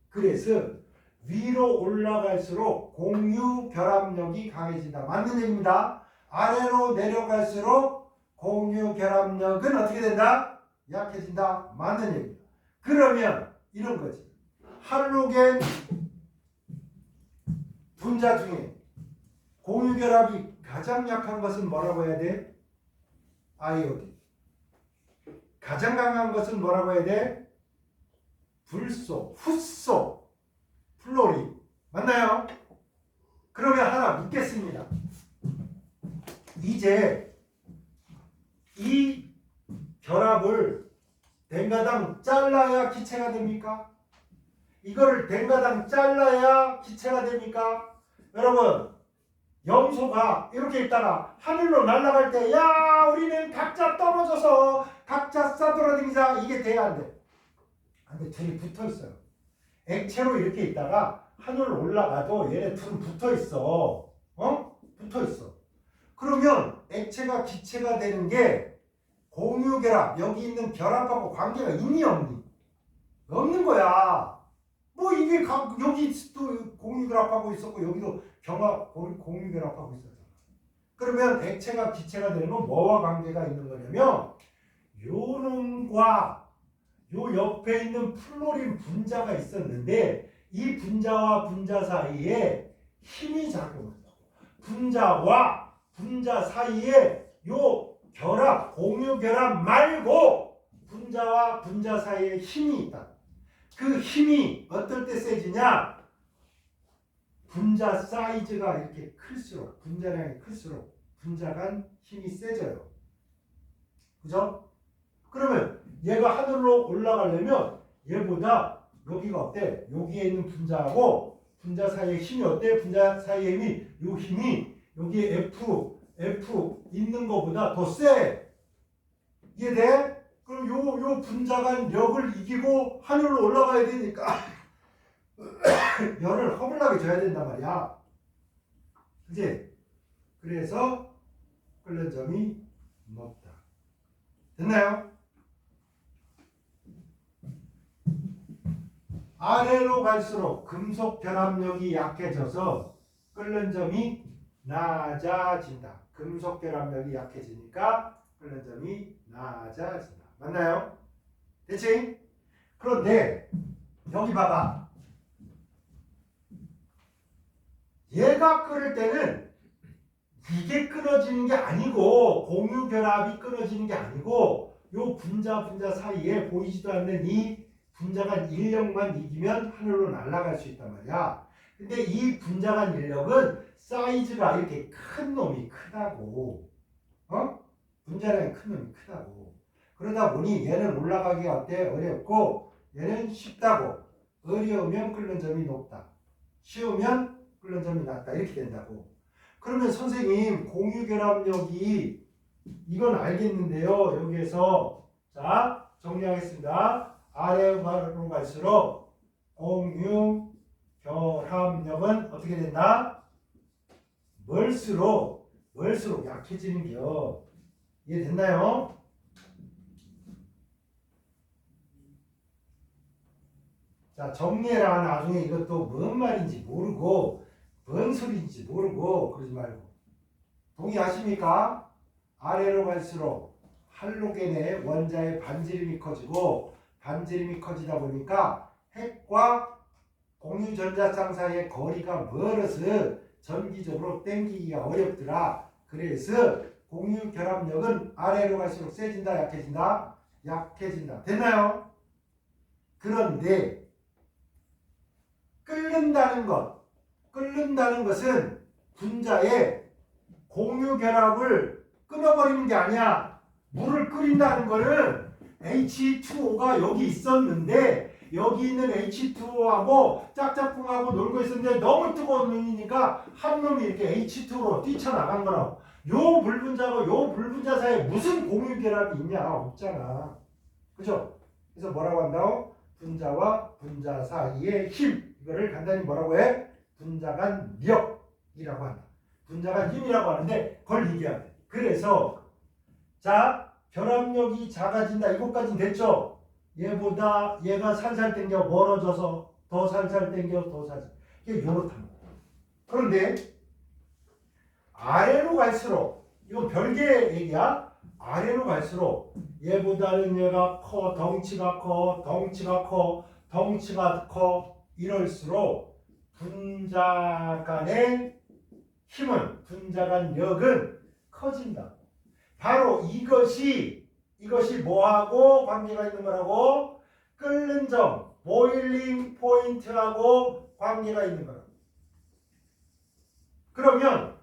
그래서 위로 올라갈수록 공유 결합력이 강해진다. 맞는 얘기입니다. 아래로 내려갈수록 공유 결합력은 어떻게 된다? 약해진다. 맞는 얘기입니다. 그러면 이런 거지. 할로겐 분자 중에 공유결합이 가장 약한 것은 뭐라고 해야 돼? 아이오딘. 가장 강한 것은 뭐라고 해야 돼? 불소, 훗소, 플로리. 맞나요? 그러면 하나 묻겠습니다. 이제 이 결합을 댕가당 잘라야 기체가 됩니까? 이거를 댕가당 잘라야 기체가 됩니까? 여러분, 염소가 이렇게 있다가 하늘로 날아갈 때, 야, 우리는 각자 떨어져서 각자 싸돌아다니자, 이게 돼야 안 돼. 근데 둘이 붙어 있어요. 액체로 이렇게 있다가 하늘로 올라가도 얘네 둘은 붙어 있어. 붙어 있어. 그러면 액체가 기체가 되는 게 공유결합, 여기 있는 결합하고 관계가 있니 없니? 없는 거야. 뭐 이게 여기 또 공유결합하고 있었고 여기도 공유결합하고 있었잖아. 그러면 액체가 기체가 되는 건 뭐와 관계가 있는 거냐면 요놈과 요 옆에 있는 플로린 분자가 있었는데 이 분자와 분자 사이에 힘이 작용한다고. 분자와 분자 사이에 요 결합, 공유 결합 말고 분자와 분자 사이에 힘이 있다. 그 힘이 어떨 때 세지냐? 분자 사이즈가 이렇게 클수록, 분자량이 클수록 분자 간 힘이 세져요. 그죠? 그러면 얘가 하늘로 올라가려면 얘보다 여기가 어때? 여기에 있는 분자하고 분자 사이의 힘이 어때? 분자 사이의 힘이, 요 힘이 여기에 F 있는 것보다 더 세. 이해돼? 그럼 요 분자 간 력을 이기고 하늘로 올라가야 되니까 열을 허물나게 줘야 된단 말이야. 그치? 그래서 끓는 점이 높다. 됐나요? 아래로 갈수록 금속 결합력이 약해져서 끓는 점이 낮아진다. 금속 결합력이 약해지니까 끓는 점이 낮아진다. 맞나요? 됐지? 그런데 여기 봐봐. 얘가 끓을 때는 이게 끊어지는 게 아니고 공유 결합이 끊어지는 게 아니고 요 분자 사이에 보이지도 않는 이 분자 간 인력만 이기면 하늘로 날아갈 수 있단 말이야. 근데 이 분자 간 인력은 사이즈가 이렇게 큰 놈이 크다고. 분자량이 큰 놈이 크다고. 그러다 보니 얘는 올라가기가 어때? 어렵고 얘는 쉽다고. 어려우면 끓는 점이 높다. 쉬우면 끓는 점이 낮다. 이렇게 된다고. 그러면 선생님 공유결합력이 이건 알겠는데요. 여기에서 자 정리하겠습니다. 아래로 갈수록 공유결합력은 어떻게 된다? 멀수록 약해지는겨. 이해됐나요? 자 정리해라. 나중에 이것도 뭔 말인지 모르고 뭔 소리인지 모르고 그러지 말고. 동의하십니까? 아래로 갈수록 할로겐의 원자의 반지름이 커지고 반지름이 커지다 보니까 핵과 공유전자쌍 사이의 거리가 멀어서 전기적으로 당기기가 어렵더라. 그래서 공유결합력은 아래로 갈수록 세진다 약해진다? 약해진다. 됐나요? 그런데 끓는다는 것은 분자의 공유결합을 끊어버리는 게 아니야. 물을 끓인다는 거는 H2O가 여기 있었는데 여기 있는 H2O하고 짝짝꿍하고 놀고 있었는데 너무 뜨거운 눈이니까 한 놈이 이렇게 H2O로 뛰쳐나간 거라고. 요 불분자하고 요 불분자 사이에 무슨 공유결합이 있냐? 없잖아. 그죠? 그래서 뭐라고 한다고? 분자와 분자 사이의 힘. 이거를 간단히 뭐라고 해? 분자 간 력이라고 한다. 분자 간 힘이라고 하는데 그걸 얘기해야 돼. 그래서 자 결합력이 작아진다. 이것까지는 됐죠? 얘가 살살 당겨 멀어져서 더 살살 당겨 더 살살. 이게 요렇다는 거야. 그런데 아래로 갈수록 이건 별개의 얘기야. 아래로 갈수록 얘보다는 얘가 커, 덩치가 커 이럴수록 분자 간의 힘은 분자 간 력은 커진다. 바로 이것이 이것이 뭐하고 관계가 있는 거라고? 끓는 점, 보일링 포인트하고 관계가 있는 거라고. 그러면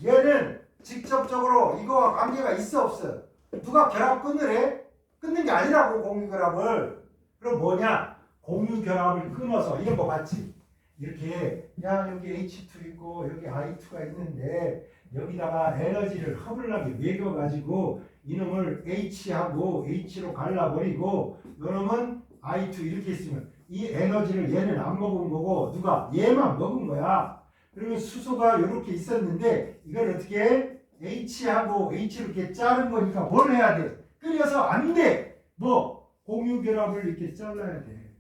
얘는 직접적으로 이거와 관계가 있어 없어요? 누가 결합 끊으래? 끊는 게 아니라고 공유결합을. 그럼 뭐냐? 공유결합을 끊어서 이런 거 봤지? 이렇게 야 여기 H2 있고 여기 I2가 있는데 여기다가 에너지를 허블나게 매겨가지고 이놈을 H하고 H로 갈라버리고 이놈은 I2 이렇게 있으면 이 에너지를 얘는 안 먹은 거고 누가? 얘만 먹은 거야. 그러면 수소가 이렇게 있었는데 이걸 어떻게 해? H하고 H를 이렇게 자른 거니까 뭘 해야 돼? 끓여서 안 돼. 뭐? 공유결합을 이렇게 잘라야 돼.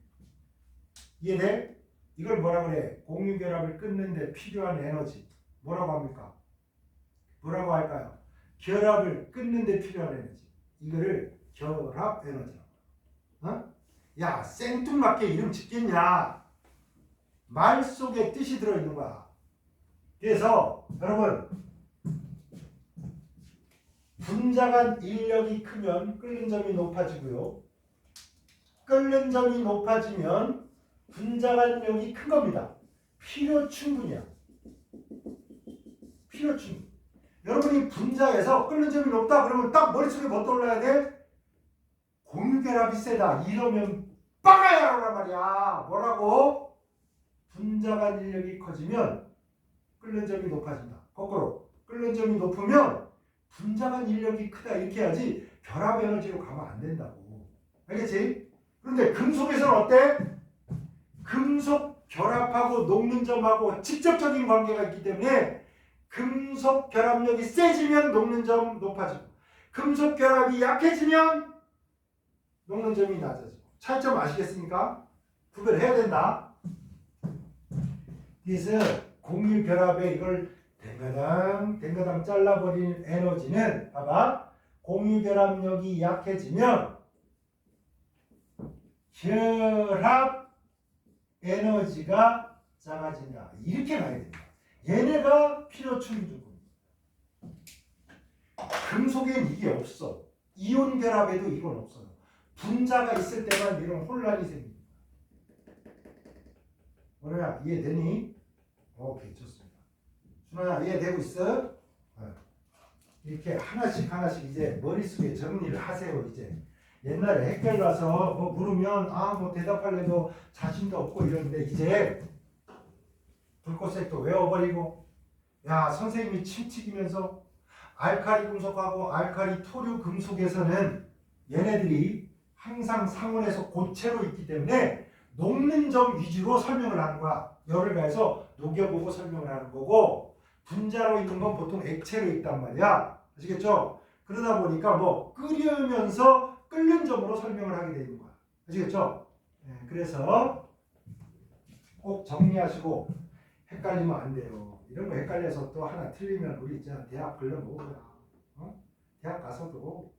이해돼? 이걸 뭐라 그래? 공유결합을 끊는데 필요한 에너지. 뭐라고 합니까? 뭐라고 할까요? 결합을 끊는데 필요한 에너지. 이거를 결합 에너지라고. 어? 야, 생뚱맞게 이름 짓겠냐? 말 속에 뜻이 들어있는 거야. 그래서 여러분 분자간 인력이 크면 끓는 점이 높아지고요. 끓는 점이 높아지면 분자간력이 큰 겁니다. 필요 충분이야. 필요 충분. 여러분이 분자에서 끓는 점이 높다 그러면 딱 머릿속에 뭐 떠올라야 돼? 공유결합이 세다. 이러면 빠가야란 말이야. 뭐라고? 분자간 인력이 커지면 끓는 점이 높아진다. 거꾸로 끓는 점이 높으면 분자간 인력이 크다 이렇게 해야지 결합 에너지로 가면 안 된다고. 알겠지? 그런데 금속에서는 어때? 금속 결합하고 녹는 점하고 직접적인 관계가 있기 때문에 금속 결합력이 세지면 녹는 점 높아지고 금속 결합이 약해지면 녹는 점이 낮아지고. 차이점 아시겠습니까? 구별해야 된다. 그래서 공유 결합에 이걸 댕가당 잘라버리는 에너지는 봐봐. 공유 결합력이 약해지면 결합 에너지가 작아진다. 이렇게 가야 됩니다. 얘네가 필요 충분입니다. 금속엔 이게 없어. 이온 결합에도 이건 없어요. 분자가 있을 때만 이런 혼란이 생깁니다. 뭐야 이해되니? 오케이 좋습니다. 준호야 이해되고 있어? 이렇게 하나씩 이제 머릿속에 정리를 하세요. 이제 옛날에 헷갈려 와서 뭐 물으면 뭐 대답하려도 자신도 없고 이러는데 이제 불꽃색도 외워버리고 야 선생님이 침 튀기면서 알카리 금속하고 알카리 토류 금속에서는 얘네들이 항상 상온에서 고체로 있기 때문에 녹는 점 위주로 설명을 하는 거야. 열을 가해서 녹여보고 설명을 하는 거고 분자로 있는 건 보통 액체로 있단 말이야. 아시겠죠? 그러다 보니까 뭐 끓이면서 끓는 점으로 설명을 하게 되는 거야. 아시겠죠? 네, 그래서 꼭 정리하시고 헷갈리면 안 돼요. 이런 거 헷갈려서 또 하나 틀리면 우리 있잖아 대학 걸러먹어라. 대학 가서도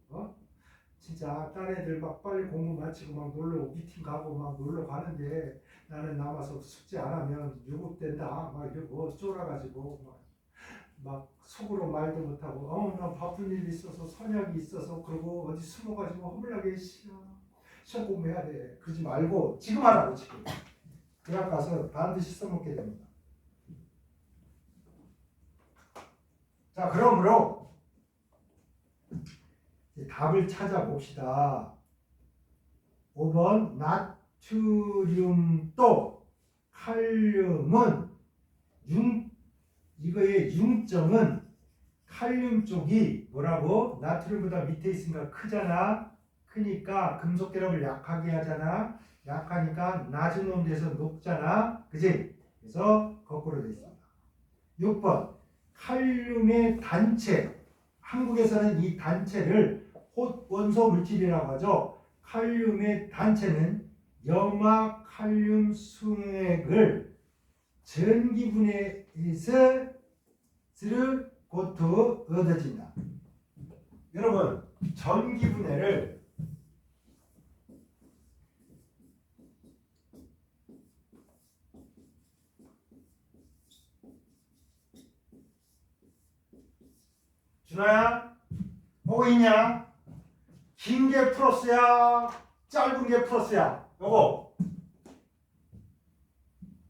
진짜 딴 애들 막 빨리 공부 마치고 막 놀러 미팅 가고 막 놀러 가는데 나는 남아서 숙제 안 하면 유급된다 막 이러고 쫄아가지고 막 속으로 말도 못하고 나 바쁜 일 있어서 선약이 있어서 그러고 어디 숨어가지고 허물나게 시험 공부해야 돼. 그러지 말고 지금 하라고 지금. 대학 가서 반드시 써먹게 됩니다. 자 그러므로 답을 찾아봅시다. 5번 나트륨도 칼륨은 이거의 융점은 칼륨 쪽이 뭐라고? 나트륨보다 밑에 있으니까 크잖아. 크니까 금속 결합을 약하게 하잖아. 약하니까 낮은 온도에서 녹잖아. 그지? 그래서 거꾸로 되어 있습니다. 6번 칼륨의 단체. 한국에서는 이 단체를 원소 물질이라고 하죠. 칼륨의 단체는 염화 칼륨 순액을 전기분해해서 고토 얻어진다. 여러분 전기분해를 준호야 보고 있냐? 긴 게 플러스야, 짧은 게 플러스야. 요거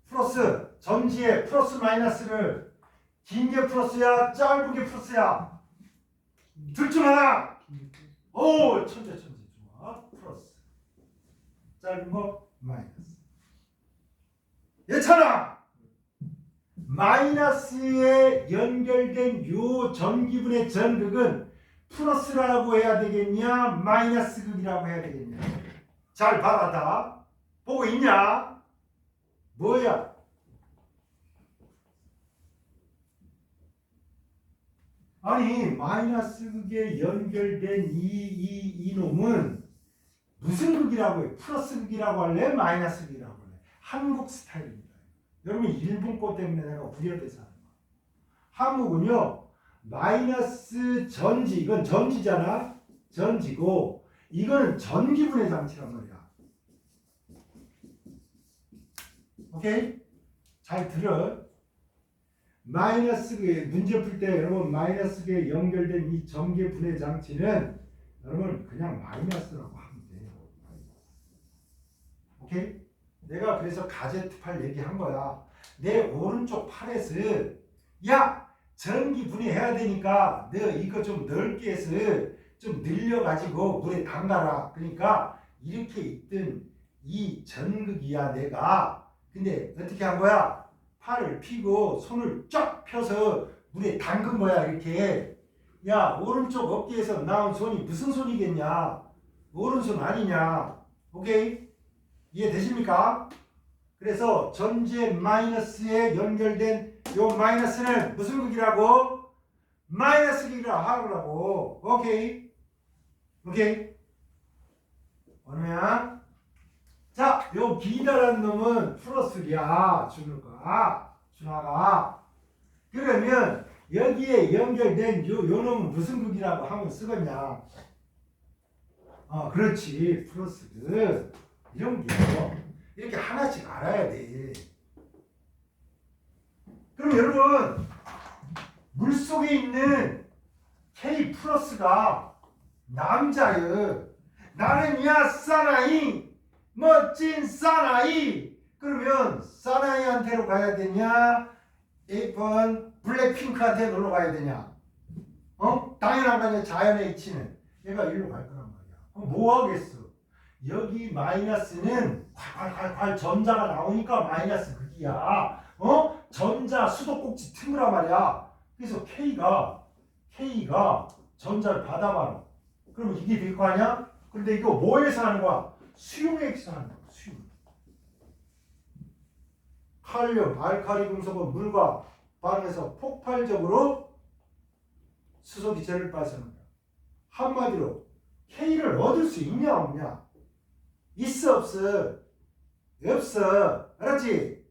플러스 전지의 플러스 마이너스를 긴 게 플러스야, 짧은 게 플러스야. 둘 중 하나. 오, 천재 좋아. 플러스. 짧은 거 마이너스. 예찬아. 마이너스에 연결된 요 전기분의 전극은 플러스라고 해야 되겠냐, 마이너스 극이라고 해야 되겠냐. 잘 봐라. 다 보고 있냐? 뭐야? 아니, 마이너스 극에 연결된 이놈은 무슨 극이라고 해? 플러스 극이라고 할래? 마이너스 극이라고 할래? 한국 스타일입니다. 여러분 일본 거 때문에 내가 부여돼서 하는 거야. 한국은요, 마이너스 전지, 이건 전지잖아. 전지고 이거는 전기분해 장치란 말이야. 오케이? 잘 들어. 마이너스에 문제 풀 때 여러분 마이너스에 연결된 이 전기 분해 장치는 여러분 그냥 마이너스라고 하면 돼요. 오케이? 내가 그래서 가제트 팔 얘기한 거야. 내 오른쪽 팔에서 야 전기 분해해야 되니까 너 이거 좀 넓게 해서 좀 늘려가지고 물에 담가라. 그러니까 이렇게 있던 이 전극이야 내가. 근데 어떻게 한 거야? 팔을 펴고 손을 쫙 펴서 물에 담근 거야 이렇게. 야 오른쪽 어깨에서 나온 손이 무슨 손이겠냐? 오른손 아니냐? 오케이? 이해되십니까? 그래서 전지의 마이너스에 연결된 요 마이너스는 무슨 극이라고? 마이너스 극이라 하라고. 오케이? 오케이? 어느냐? 자, 요 기다란 놈은 플러스야. 준아가. 그러면 여기에 연결된 요 놈은 무슨 극이라고 하면 쓰겠냐? 그렇지. 플러스 극. 이런 게 이렇게 하나씩 알아야 돼. 그럼 여러분 물속에 있는 K 플러스가 남자예요. 나는 야 사나이 멋진 사나이. 그러면 사나이한테로 가야 되냐? 예쁜 블랙핑크한테 놀러 가야 되냐? 당연한 거 아니야. 자연의 이치는 얘가 일로 갈 거란 말이야. 뭐 하겠어? 여기 마이너스는 콸콸콸 전자가 나오니까 마이너스 극이야. 전자 수도꼭지 틈으란 말이야. 그래서 K가 전자를 받아봐라. 그러면 이게 될 거 아니야? 근데 이거 뭐에서 하는 거야? 수용액에서 하는 거야. 수용. 칼륨, 알칼리 금속은 물과 반응해서 폭발적으로 수소기체를 발생한다. 한마디로 K를 얻을 수 있냐 없냐? 있어 없어? 없어. 알았지?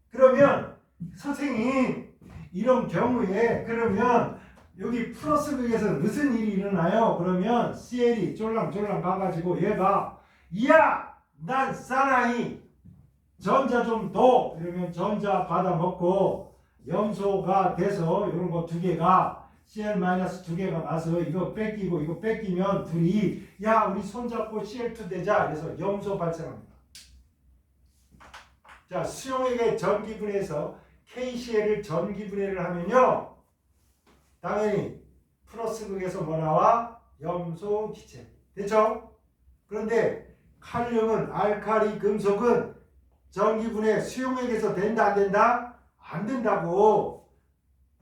그러면 선생님 이런 경우에 그러면 여기 플러스 극에서 무슨 일이 일어나요? 그러면 CL이 쫄랑쫄랑 가가지고 얘가 야! 난 사나이 전자 좀 더! 이러면 전자 받아먹고 염소가 돼서 이런 거 두 개가 CL-두 개가 나서 이거 뺏기고 이거 뺏기면 둘이 야 우리 손잡고 CL2 되자. 그래서 염소 발생합니다. 자 수용액의 전기분해에서 KCl을 전기분해를 하면요 당연히 플러스 극에서 뭐 나와? 염소 기체. 됐죠? 그런데 칼륨은 알칼리 금속은 전기분해 수용액에서 된다 안 된다? 안 된다고.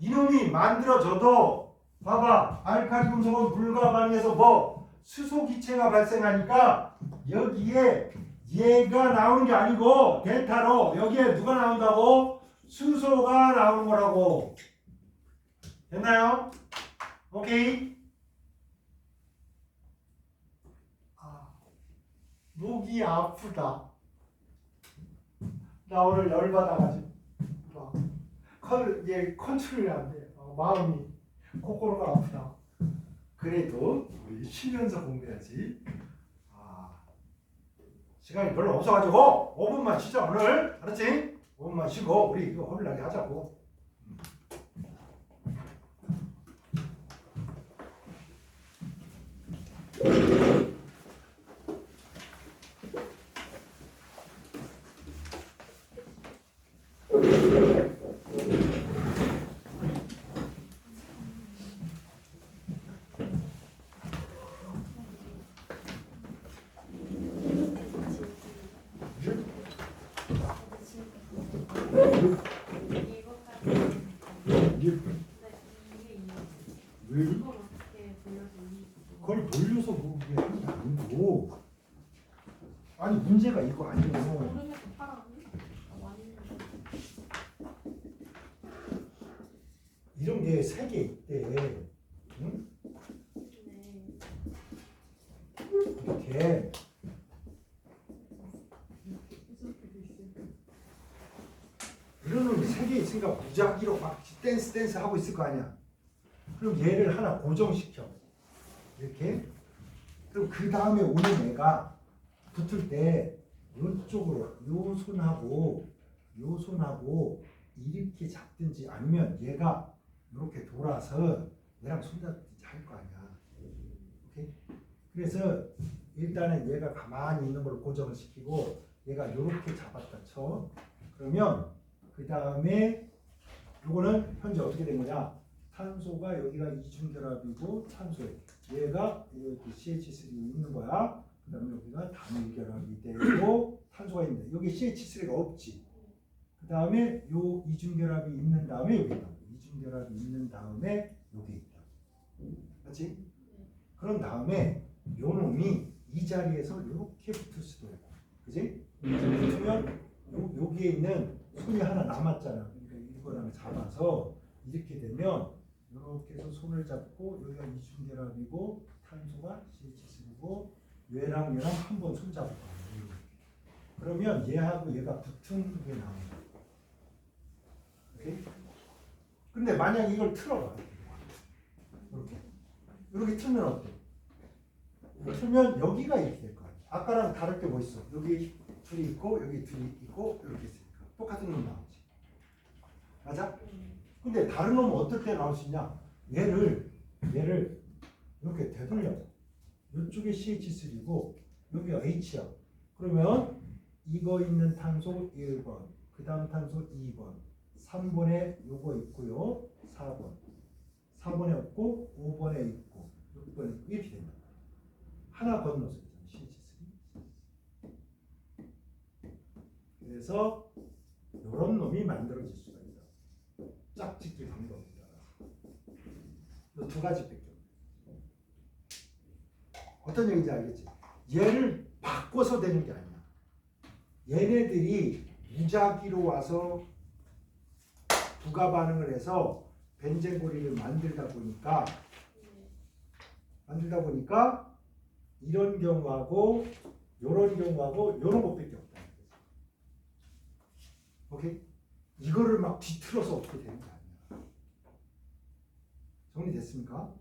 이놈이 만들어져도 봐봐 알칼리 금속은 물과 반응해서 뭐 수소 기체가 발생하니까 여기에 얘가 나오는 게 아니고 델타로 여기에 누가 나온다고? 수소가 나오는 거라고. 됐나요? 오케이. 목이 아프다. 나 오늘 열받아가지고 얘 컨트롤이 안 돼. 마음이 코코로가 아프다. 그래도 우리 쉬면서 공부해야지. 시간이 별로 없어가지고 5분만 쉬자 오늘. 알았지? 5분만 쉬고 우리 이거 허물나게 하자고. 이거까지. 이게 근데 이게 이거. 왜 이걸 어떻게 돌려서 이. 그걸 돌려서 그게 하는 게 아니고 아니 문제가 이거 아니고 모르면서 팔아니? 많이. 이런 게 세 개 있대. 응? 네. 이렇게 이런 놈이 세 개 있으니까 무작위로 막 댄스 하고 있을 거 아니야. 그럼 얘를 하나 고정시켜. 이렇게. 그럼 그 다음에 오는 애가 붙을 때 이쪽으로 요 손하고 이렇게 잡든지 아니면 얘가 이렇게 돌아서 얘랑 손잡든지 할 거 아니야. 오케이? 그래서 일단은 얘가 가만히 있는 걸 고정을 시키고 얘가 이렇게 잡았다 쳐. 그러면 그 다음에 요거는 현재 어떻게 된 거냐? 탄소가 여기가 이중결합이고 탄소에 얘가 여기 CH3 있는 거야. 그 다음에 여기가 단일결합이 되고 탄소가 있는데 여기 CH3가 없지. 그 다음에 요 이중결합이 있는 다음에 여기 있다. 이중결합이 있는 다음에 여기 있다. 맞지? 그런 다음에 요 놈이 이 자리에서 이렇게 붙을 수도 있고, 그지? 붙으면 여기에 있는 손이 하나 남았잖아. 그러니까 이거랑 잡아서 이렇게 되면 이렇게 해서 손을 잡고 여기가 이중결합이고 탄소가 CH3고 얘랑 한번 손 잡고 그러면 얘하고 얘가 붙은 게 나온다. 오케이? 근데 만약 이걸 틀어봐. 이렇게 틀면 어때? 틀면 여기가 이렇게 될 거 아니야. 아까랑 다를 게 뭐 있어? 여기 둘이 있고 여기 둘이 있고 이렇게 있으니까 똑같은 놈 나오지. 맞아? 근데 다른 놈은 어떨 때 나올 수 있냐? 얘를 이렇게 되돌려. 이쪽에 CH3고 여기가 H야. 그러면 이거 있는 탄소 1번, 그 다음 탄소 2번, 3번에 요거 있고요. 4번. 4번에 없고 5번에 있고 6번에 있고 이렇게 된다. 하나 건너서 CH3. 그래서 이런 놈이 만들어질 수가 있다. 짝짓기 방법이다. 이 두 가지밖에 없네. 어떤 얘기인지 알겠지? 얘를 바꿔서 되는 게 아니야. 얘네들이 무작위로 와서 부가 반응을 해서 벤젠고리를 만들다 보니까 이런 경우하고 이런 경우하고 이런 것밖에 없다. 오케이? 이거를 막 뒤틀어서 어떻게 되는 게 아니야. 정리됐습니까?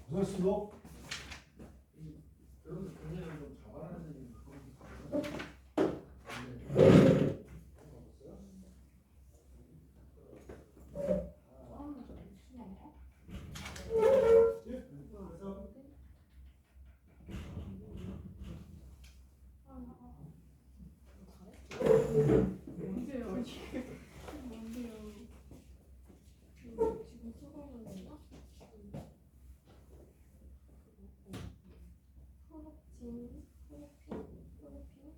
고생했습니다. 여러분들 굉장히 좀 자발하는 뭔데요? 뭔데요? 지금 써보는 건가? 프로틴, 프로틴?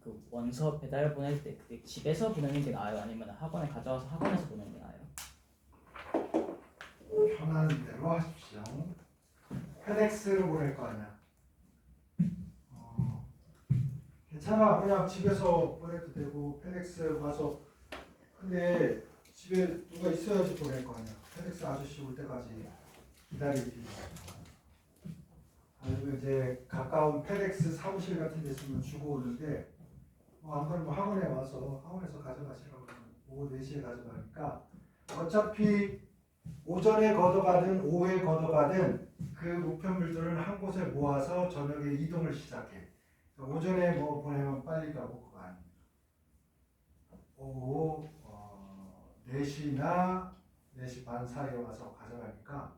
그 원서 배달 보낼 때 그때 집에서 보내는 게 나아요? 아니면 학원에 가져와서 학원에서 보내는 게 나아요? 편한 대로 하십시오. 페덱스로 보낼 거 아니야. 괜찮아. 그냥 집에서 보내도 되고 페덱스 가서. 근데 집에 누가 있어야지 보낼 거 아니야. 페덱스 아저씨 올 때까지 기다리지. 아니면 이제 가까운 페덱스 사무실 같은 데 있으면 주고 오는데 안 그러면 학원에 와서 학원에서 가져가시라고 그러면 오후 4시에 가져가니까 어차피 오전에 걷어가든 오후에 걷어가든 그 우편물들은 한 곳에 모아서 저녁에 이동을 시작해. 오전에 뭐 보내면 빨리 가고 그거 아닙니다. 오후 4시나 4시 반 사이에 와서 가져가니까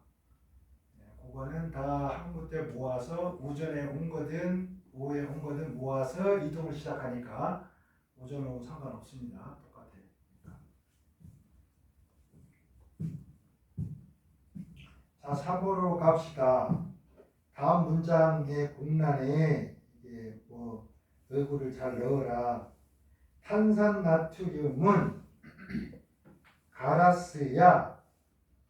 그거는 다 한 곳에 모아서 오전에 온 거든 오후에 온 거든 모아서 이동을 시작하니까 오전 오후 상관없습니다. 똑같아요. 자, 3번으로 갑시다. 다음 문장의 공란에 이게 뭐 얼굴을 잘 넣어라. 탄산나트륨은 가라스야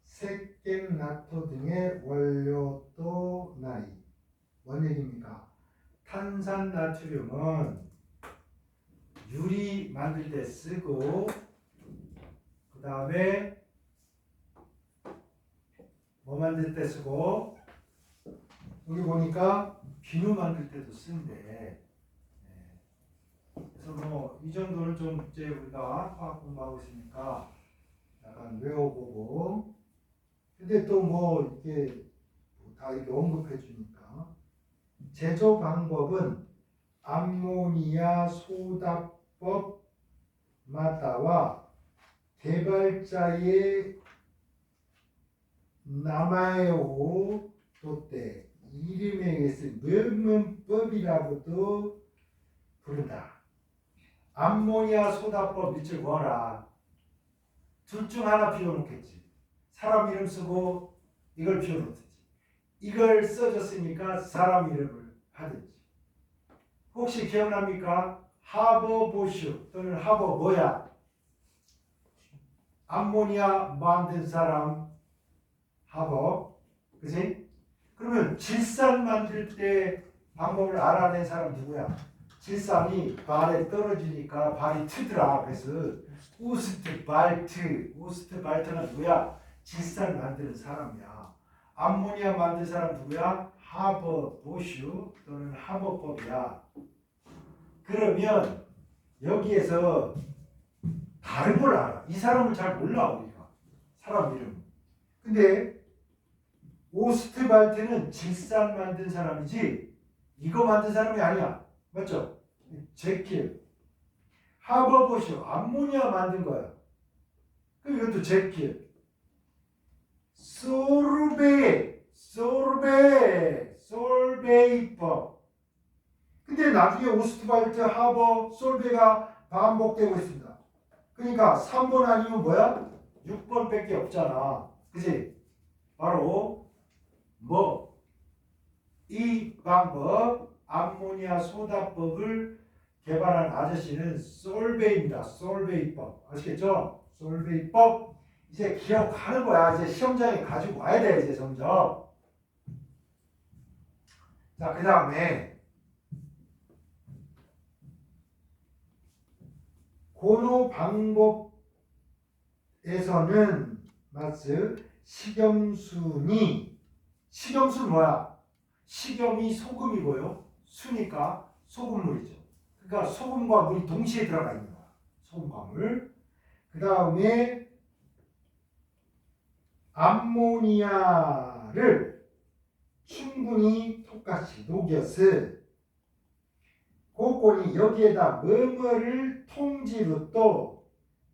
색갱나토 등의 원료도 나이. 뭔 얘기입니까? 탄산나트륨은 유리 만들 때 쓰고 그 다음에 뭐 만들 때 쓰고 여기 보니까 비누 만들 때도 쓴대. 그래서 뭐 이 정도는 좀 이제 우리가 화학 공부하고 있으니까 약간 외워보고 근데 또 뭐 이렇게 다 이렇게 언급해 주니까 제조 방법은 암모니아 소다법 마다와 개발자의 나마에오 또때 이름에 의해서 면문법이라고도 부른다. 암모니아 소다법 밑줄 그어라. 둘 중 하나 비워놓겠지. 사람 이름 쓰고 이걸 비워놓든지 이걸 써줬으니까 사람 이름을 하든지. 혹시 기억납니까? 하버보슈 또는 하버 뭐야? 암모니아 만든 사람 하버, 그지? 그러면 질산 만들 때 방법을 알아낸 사람 누구야? 질산이 발에 떨어지니까 발이 트더라. 그래서 우스트발트가 누구야? 질산 만드는 사람이야. 암모니아 만든 사람 누구야? 하버보슈 또는 하버법이야. 그러면 여기에서 다른 걸 알아. 이 사람을 잘 몰라 우리가. 사람 이름. 근데 오스트발트는 질산 만든 사람이지 이거 만든 사람이 아니야. 맞죠? 제킬. 하버보슈 암모니아 만든 거야. 그럼 이것도 제킬. 솔베이법. 근데 나중에 오스트발트, 하버, 솔베가 반복되고 있습니다. 그러니까 3번 아니면 뭐야? 6번 밖에 없잖아. 그치? 바로 뭐? 이 방법 암모니아 소다법을 개발한 아저씨는 솔베이입니다. 솔베이법. 아시겠죠? 솔베이법. 이제 기억하는 거야. 이제 시험장에 가지고 와야 돼. 이제 점점. 자, 그 다음에 고노 방법에서는 식염순은 뭐야? 식염이 소금이고요. 수니까 소금물이죠. 그러니까 소금과 물이 동시에 들어가 있는 거야. 소금과 물. 그 다음에 암모니아를 충분히 똑같이 녹여서 고건이 여기에다 뭐뭐를 통지로 또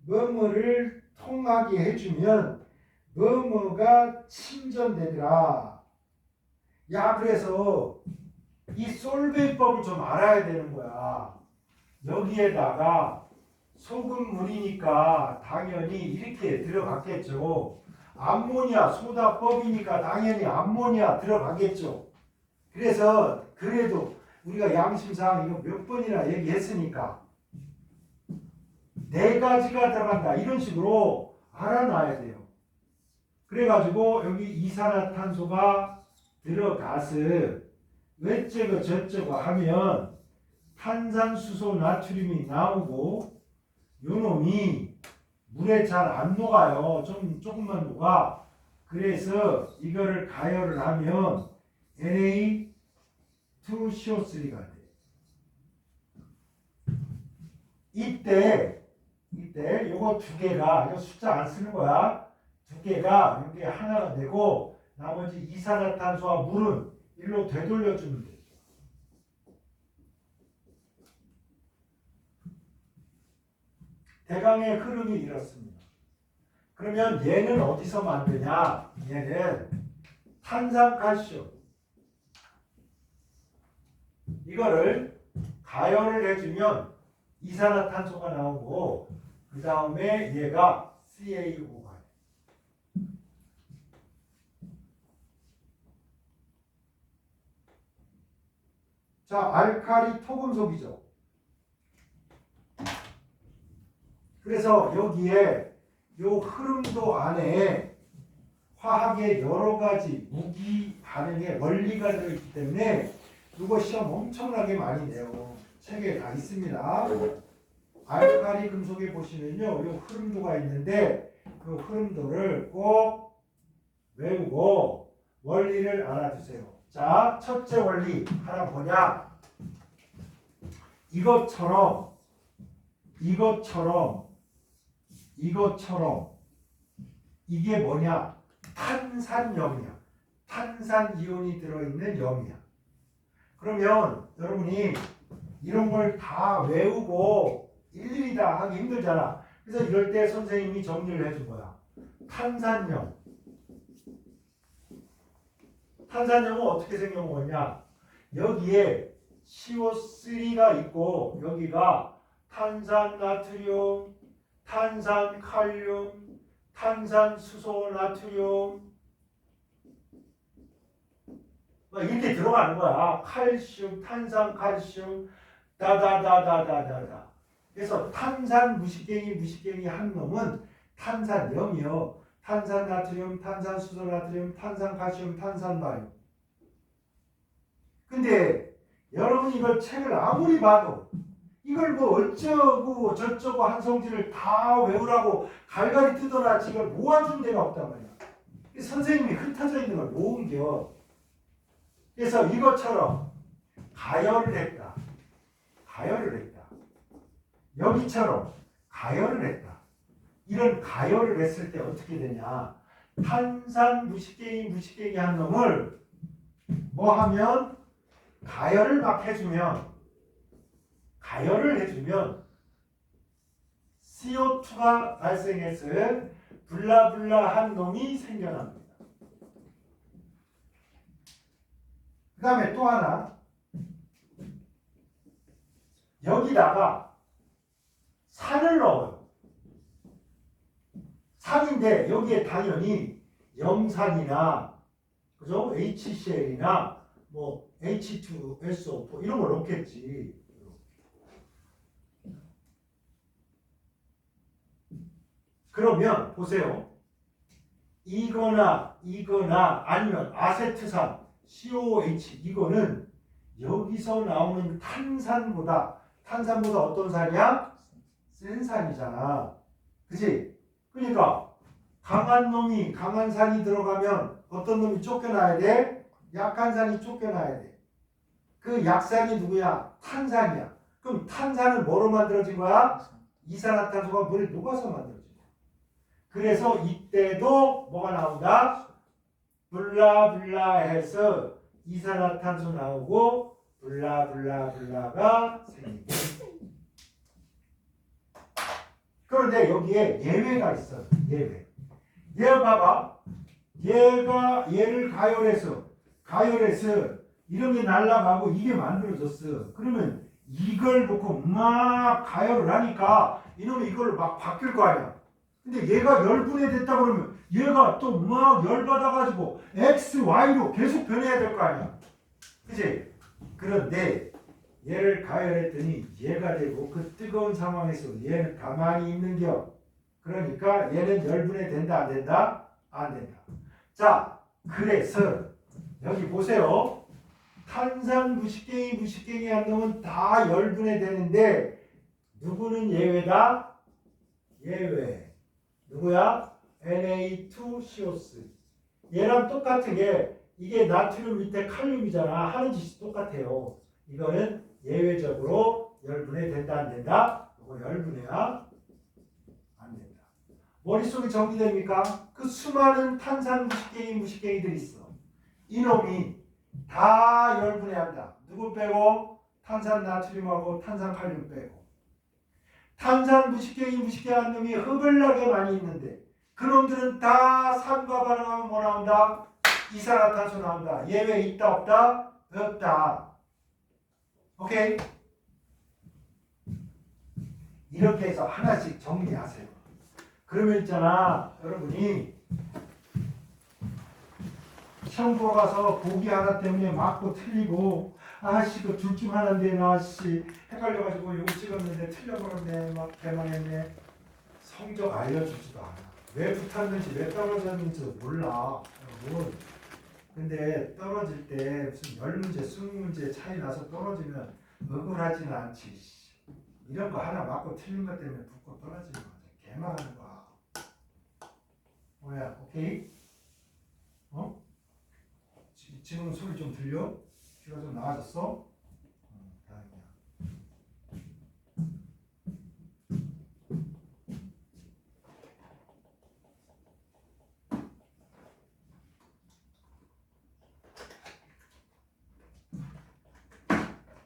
뭐뭐를 통하게 해주면 뭐뭐가 침전되더라. 야, 그래서 이 솔베이법을 좀 알아야 되는 거야. 여기에다가 소금물이니까 당연히 이렇게 들어갔겠죠. 암모니아 소다법이니까 당연히 암모니아 들어가겠죠. 그래서 그래도 우리가 양심상 이거 몇 번이나 얘기했으니까 4가지가 들어간다 이런 식으로 알아놔야 돼요. 그래가지고 여기 이산화탄소가 들어가서 외쩌고 저쩌고 하면 탄산수소 나트륨이 나오고 요놈이 물에 잘 안 녹아요. 조금만 녹아. 그래서 이거를 가열을 하면 Na2CO3가 돼. 이때 요거 두 개가, 이거 숫자 안 쓰는 거야. 두 개가 여기 하나가 되고 나머지 이산화탄소와 물은 일로 되돌려주면 돼. 대강의 흐름이 이렇습니다. 그러면 얘는 어디서 만드냐? 얘는 탄산칼슘. 이거를 가열을 해주면 이산화탄소가 나오고 그 다음에 얘가 CaO가 돼. 자, 알칼리 토금속이죠. 그래서 여기에 요 흐름도 안에 화학의 여러 가지 무기 반응의 원리가 들어있기 때문에 이거 시험 엄청나게 많이 내요. 책에 다 있습니다. 알칼리 금속에 보시면요, 요 흐름도가 있는데 그 흐름도를 꼭 외우고 원리를 알아두세요. 자, 첫째 원리 하나 뭐냐? 이것처럼 이게 뭐냐? 탄산염이야. 탄산이온이 들어있는 염이야. 그러면 여러분이 이런 걸 다 외우고 일일이 다 하기 힘들잖아. 그래서 이럴 때 선생님이 정리를 해준 거야. 탄산염. 탄산염은 어떻게 생겨먹었냐? 여기에 CO3가 있고 여기가 탄산나트륨, 탄산칼륨, 탄산수소나트륨 이렇게 들어가는 거야. 칼슘, 탄산칼슘, 다다다다다다다. 그래서 탄산 무식갱이 한 놈은 탄산염이요. 탄산나트륨, 탄산수소나트륨, 탄산칼슘, 탄산바이옴. 근데 여러분 이걸 책을 아무리 봐도 이걸 뭐 어쩌고 저쩌고 한 성질을 다 외우라고 갈갈이 뜯어놨지 이걸 모아준 데가 없단 말이야. 선생님이 흩어져 있는 걸 모은겨. 그래서 이것처럼 가열을 했다. 여기처럼 가열을 했다. 이런 가열을 했을 때 어떻게 되냐? 탄산 무식갱이 한 놈을 뭐 하면 가열을 해주면 CO2가 발생했을 블라블라한 놈이 생겨납니다. 그 다음에 또 하나 여기다가 산을 넣어요. 산인데 여기에 당연히 염산이나 그죠? HCl이나 뭐 H2SO4 이런 걸 넣겠지. 그러면 보세요. 이거나 아니면 아세트산 COH 이거는 여기서 나오는 탄산보다 어떤 산이야? 센 산이잖아. 그치? 그러니까 강한 산이 들어가면 어떤 놈이 쫓겨나야 돼? 약한 산이 쫓겨나야 돼. 그 약산이 누구야? 탄산이야. 그럼 탄산은 뭐로 만들어진 거야? 이산화탄소가 물에 녹아서 만들어진 거야. 그래서 이때도 뭐가 나온다? 블라블라해서 이산화탄소 나오고 블라블라가 생기고. 그런데 여기에 예외가 있어. 예외. 얘 봐봐. 얘를 가열해서 이런 게 날라가고 이게 만들어졌어. 그러면 이걸 놓고 막 가열을 하니까 이놈이 이걸로 막 바뀔 거 아니야. 근데 얘가 열분해 됐다 그러면 얘가 또 막 열받아가지고 X, Y로 계속 변해야 될 거 아니야. 그치? 그런데 얘를 가열했더니 얘가 되고 그 뜨거운 상황에서 얘는 가만히 있는겨. 그러니까 얘는 열분해 된다 안 된다? 안 된다. 자, 그래서 여기 보세요. 탄산 무식갱이 한 놈은 다 열분해 되는데 누구는 예외다? 예외. 누구야? Na2CO3. 얘랑 똑같은 게 이게 나트륨 밑에 칼륨이잖아. 하는 짓이 똑같아요. 이거는 예외적으로 열분해 된다 안 된다? 이거 열분해야 안 된다. 머릿속에 정리됩니까? 그 수많은 탄산 무식갱이들이 있어. 이놈이 다 열분해한다. 누구 빼고? 탄산 나트륨하고 탄산 칼륨 빼고. 탄산 무식갱한 놈이 흡을나게 많이 있는데 그놈들은 다 산과 반응하면 뭐 나온다? 이산화탄소 나온다. 예외 있다 없다? 없다. 오케이? 이렇게 해서 하나씩 정리하세요. 그러면 있잖아 여러분이 시험 보러 가서 보기 하나 때문에 맞고 틀리고 아씨 그 둘 중 하나인데 나 씨 헷갈려가지고 이거 찍었는데 틀려버렸네 막 개망했네. 성적 알려주지도 않아. 왜 붙었는지 왜 떨어졌는지 몰라 여러분. 근데 떨어질 때 무슨 10문제 20문제 차이 나서 떨어지면 억울하지는 않지. 이런 거 하나 맞고 틀린 것 때문에 붙고 떨어지는 거지. 개망하는 거야. 뭐야 오케이? 어? 지금 소리 좀 들려? 귀가 좀 나아졌어? 다행이야.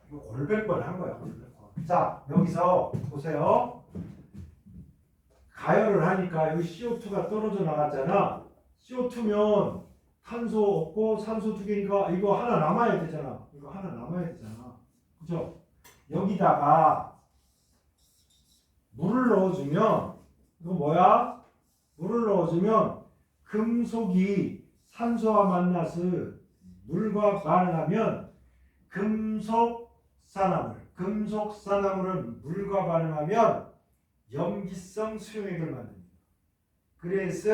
이거 골백번 한 거야, 골백번. 자, 여기서 보세요. 가열을 하니까 여기 CO2가 떨어져 나갔잖아. CO2면 탄소 없고 산소 2개니까 이거 하나 남아야 되잖아. 이거 하나 남아야 되잖아. 그죠? 여기다가 물을 넣어주면 이거 뭐야? 물을 넣어주면 금속이 산소와 만나서 물과 반응하면 금속산화물은 물과 반응하면 염기성 수용액을 만듭니다. 그래서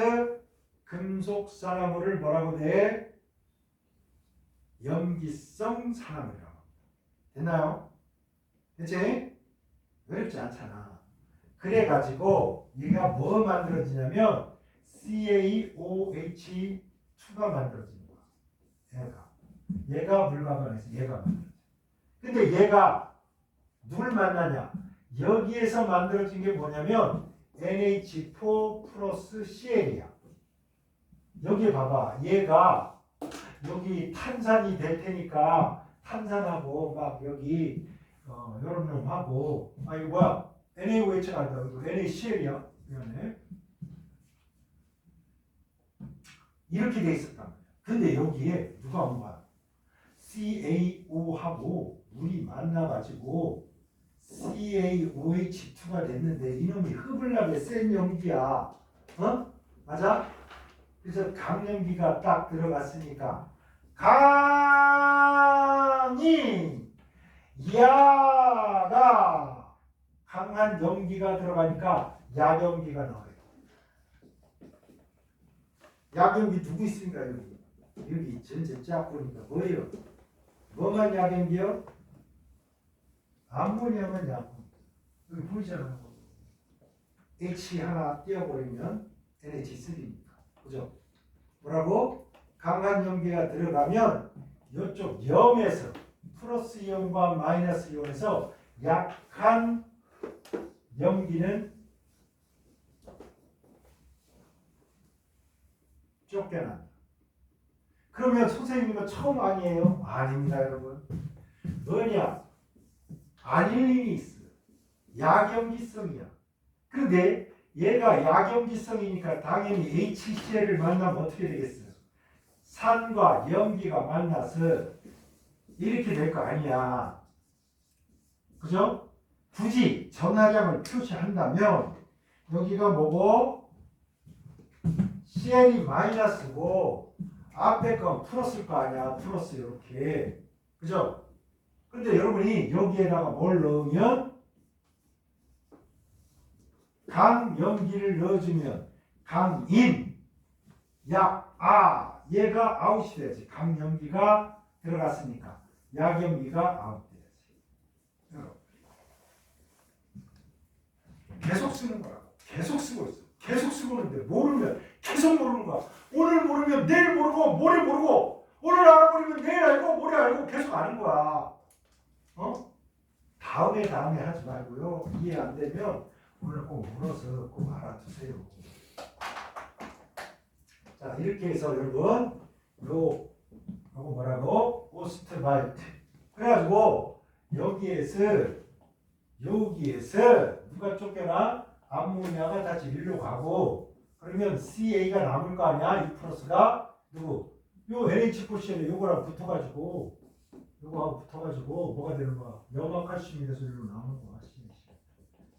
금속산화물을 뭐라고 돼? 염기성 산화물이라고 합니다. 됐나요? 그치? 어렵지 않잖아. 그래가지고 얘가 뭐 만들어지냐면 CaOH2가 만들어지는 거야. 얘가 물과 반응해서 얘가 만들어져. 근데 얘가 누굴 만나냐? 여기에서 만들어진 게 뭐냐면 NH4 플러스 Cl이야. 여기 봐봐. 얘가 여기 탄산이 될 테니까 탄산하고 막 여기 요런 놈하고 이거 뭐야? NaOH가 아니다. 이거 NaCl이야. 미안해. 이렇게 돼 있었단 말이야. 근데 여기에 누가 온 거야? CaO하고 물이 만나가지고 CaOH2가 됐는데 이놈이 흡을나게 센 연기야. 맞아? 그래서 강연기가 딱 들어갔으니까 강이 야가 강한 연기가 들어가니까 약연기가 나와요. 약연기 누구 있습니까 여기? 여기 전체 쫙 보니까 뭐예요? 뭐만 약연기요? 암모니아만 약연기. 여기 보이잖아요. H 하나 띄워버리면 NH3입니다. 그죠? 뭐라고? 강한 연기가 들어가면 이쪽 염에서 플러스 이온과 마이너스 이온에서 약한 연기는 쫓겨난다. 그러면 선생님은 처음 아니에요? 아닙니다, 여러분. 뭐냐? 아닐린이 있어. 약연기성이야. 그런데 얘가 약연기성이니까 당연히 HCl을 만나면 어떻게 되겠어요? 산과 연기가 만나서 이렇게 될 거 아니야. 그죠? 굳이 전하량을 표시한다면 여기가 뭐고? Cl이 마이너스고 앞에 건 플러스일 거 아니야. 플러스 이렇게. 그죠? 근데 여러분이 여기에다가 뭘 넣으면 강연기를 넣어주면 강인 얘가 아웃이 돼야지. 강연기가 들어갔으니까 약연기가 아웃돼야지. 계속 쓰는 거라고. 계속 쓰고 있어. 계속 쓰고 있는데 모르는 거야. 오늘 모르면 내일 모르고 모레 모르고 오늘 알아버리면 내일 알고 모레 알고 계속 아는 거야. 다음에 하지 말고요. 이해 안 되면 오늘 꼭 물어서 꼭 알아두세요. 자, 이렇게 해서 여러분 요거 뭐라고? 오스트바이트. 그래가지고 여기에서 누가 쫓겨나? 암모니아가 다시 일로 가고 그러면 CA가 남을 거 아니야? 이 플러스가 누구? 요 NH 포션에 요거랑 붙어가지고 요거하고 붙어가지고 뭐가 되는 거야? 염화칼슘이 돼서 일로 남은 거야.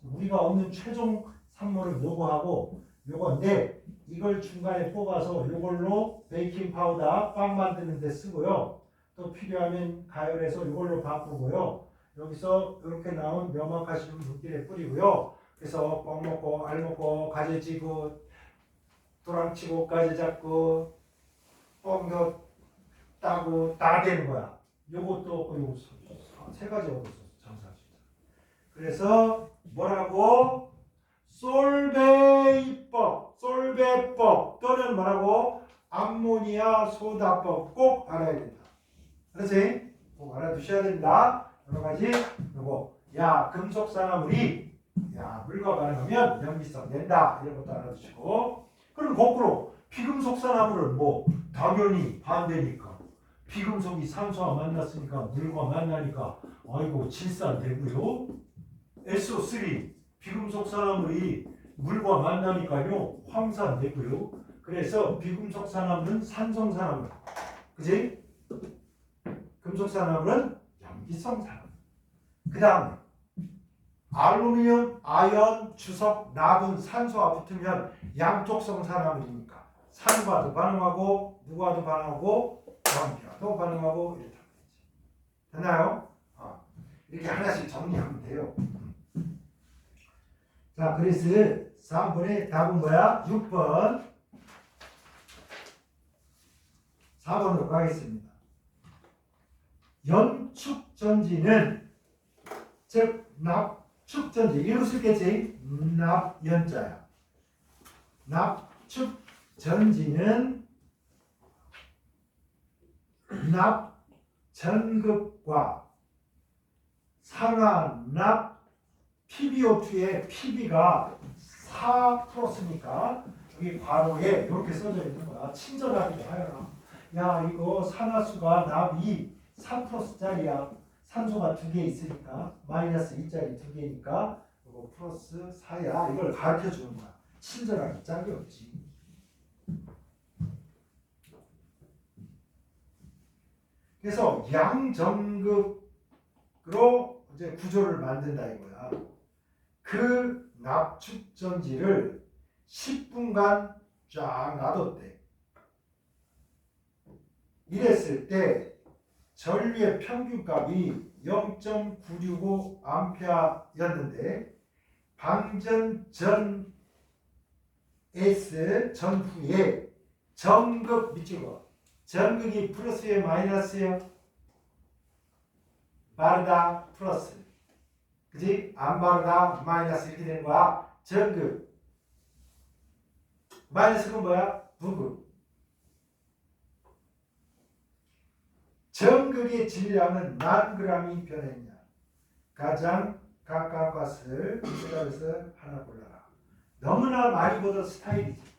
우리가 얻는 최종 산물은 요거하고 요건데 이걸 중간에 뽑아서 요걸로 베이킹 파우더 빵 만드는 데 쓰고요. 또 필요하면 가열해서 요걸로 바꾸고요. 여기서 이렇게 나온 염화칼슘 물기에 뿌리고요. 그래서 뻥 먹고 알 먹고 가지 찌고 도랑치고 가지 잡고 뻥도 따고 다 되는 거야. 요것도 요거 세 가지 얻었어. 장사할 수 있어. 그래서 뭐라고? 솔베이법 또는 뭐라고? 암모니아 소다법 꼭 알아야 된다. 그렇지? 꼭 알아두셔야 된다. 여러 가지 요거 야 금속산화물이 야 물과 반응하면 염기성 낸다 이런 것도 알아두시고 그럼 거꾸로 비금속산화물은 뭐 당연히 반대니까 비금속이 산소와 만났으니까 물과 만나니까 아이고 질산되고요. SO3 비금속산화물이 물과 만나니까요 황산되고요. 그래서 비금속산화물은 산성산화물 그지? 금속산화물은 염기성산화물. 그 다음에 알루미늄, 아연, 주석, 납은 산소와 붙으면 양쪽성 산화물이니까 산과도 반응하고 누구와도 반응하고 전기와도 반응하고 이렇다. 됐나요? 이렇게 하나씩 정리하면 돼요. 자, 그래서 3번의 답은 뭐야? 6번. 4번으로 가겠습니다. 연축전지는 즉 납축전지 이거 쓰겠지? 납연자야. 납축전지는 납전극과 산화납 PbO2의 Pb가 4%니까 여기 괄호에 이렇게 써져 있는 거야. 친절하게 하여라. 야 이거 산화수가 납이 4%짜리야. 산소가 2개 있으니까 마이너스 2짜리 2개니까 이거 플러스 4야. 이걸 가르쳐 주는 거야. 친절하게 짝이 없지. 그래서 양전극으로 이제 구조를 만든다 이거야. 그 납축전지를 10분간 쫙 놔뒀대. 이랬을 때 전류의 평균값이 0.965 암페어였는데 방전 전 S 전후에 전극 밑줄거 전극이 플러스예요 마이너스예요? 바르다 플러스 그지? 안 바르다 마이너스 이렇게 되는 거야. 전극 마이너스는 뭐야? 부극. 전극의 질량은 만 g이 변했냐? 가장 가까운 것을 생각해서 하나 골라라. 너무나 많이 보던 스타일이지.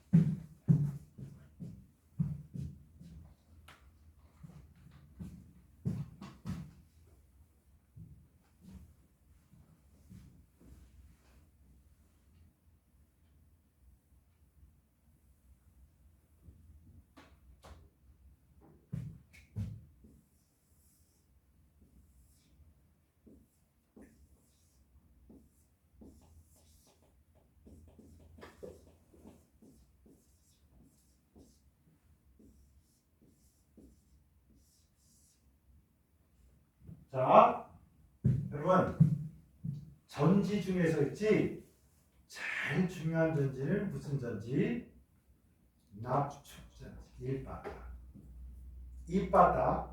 자, 여러분 전지 중에서 있지 제일 중요한 전지는 무슨 전지? 납축전지 1바다 2바다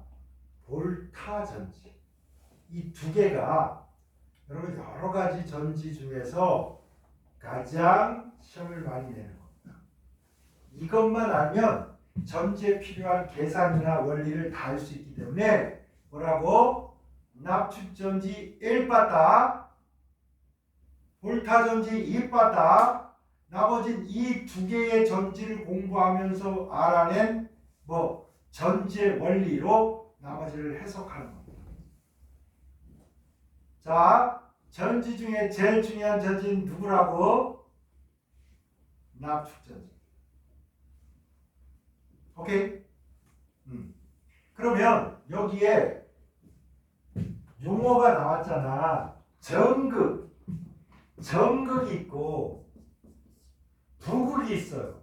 볼타전지 이 두 개가 여러분 여러 가지 전지 중에서 가장 시험을 많이 내는 겁니다. 이것만 알면 전지에 필요한 계산이나 원리를 다 할 수 있기 때문에 뭐라고? 납축전지 1바다, 볼타전지 2바다, 나머진 이 두 개의 전지를 공부하면서 알아낸 뭐 전지의 원리로 나머지를 해석하는 겁니다. 자, 전지 중에 제일 중요한 전지는 누구라고? 납축전지. 오케이? 그러면 여기에 용어가 나왔잖아. 전극. 전극이 있고 부극이 있어요.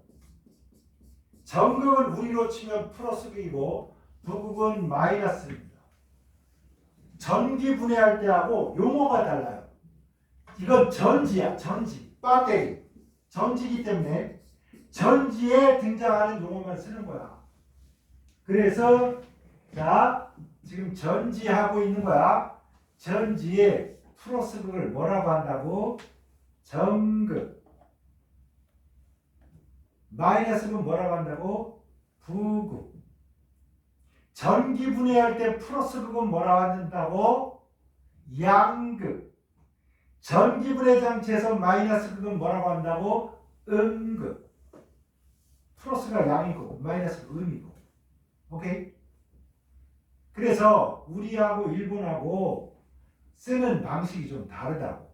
전극은 우리로 치면 플러스극이고 부극은 마이너스입니다. 전기 분해할 때하고 용어가 달라요. 이건 전지야. 전지. 배터리. 전지이기 때문에 전지에 등장하는 용어만 쓰는 거야. 그래서 자 지금 전지하고 있는 거야. 전지에 플러스극을 뭐라고 한다고? 전극. 마이너스극은 뭐라고 한다고? 부극. 전기 분해할 때 플러스극은 뭐라고 한다고? 양극. 전기 분해 장치에서 마이너스극은 뭐라고 한다고? 음극. 플러스가 양이고 마이너스가 음이고. 오케이? 그래서 우리하고 일본하고 쓰는 방식이 좀 다르다고.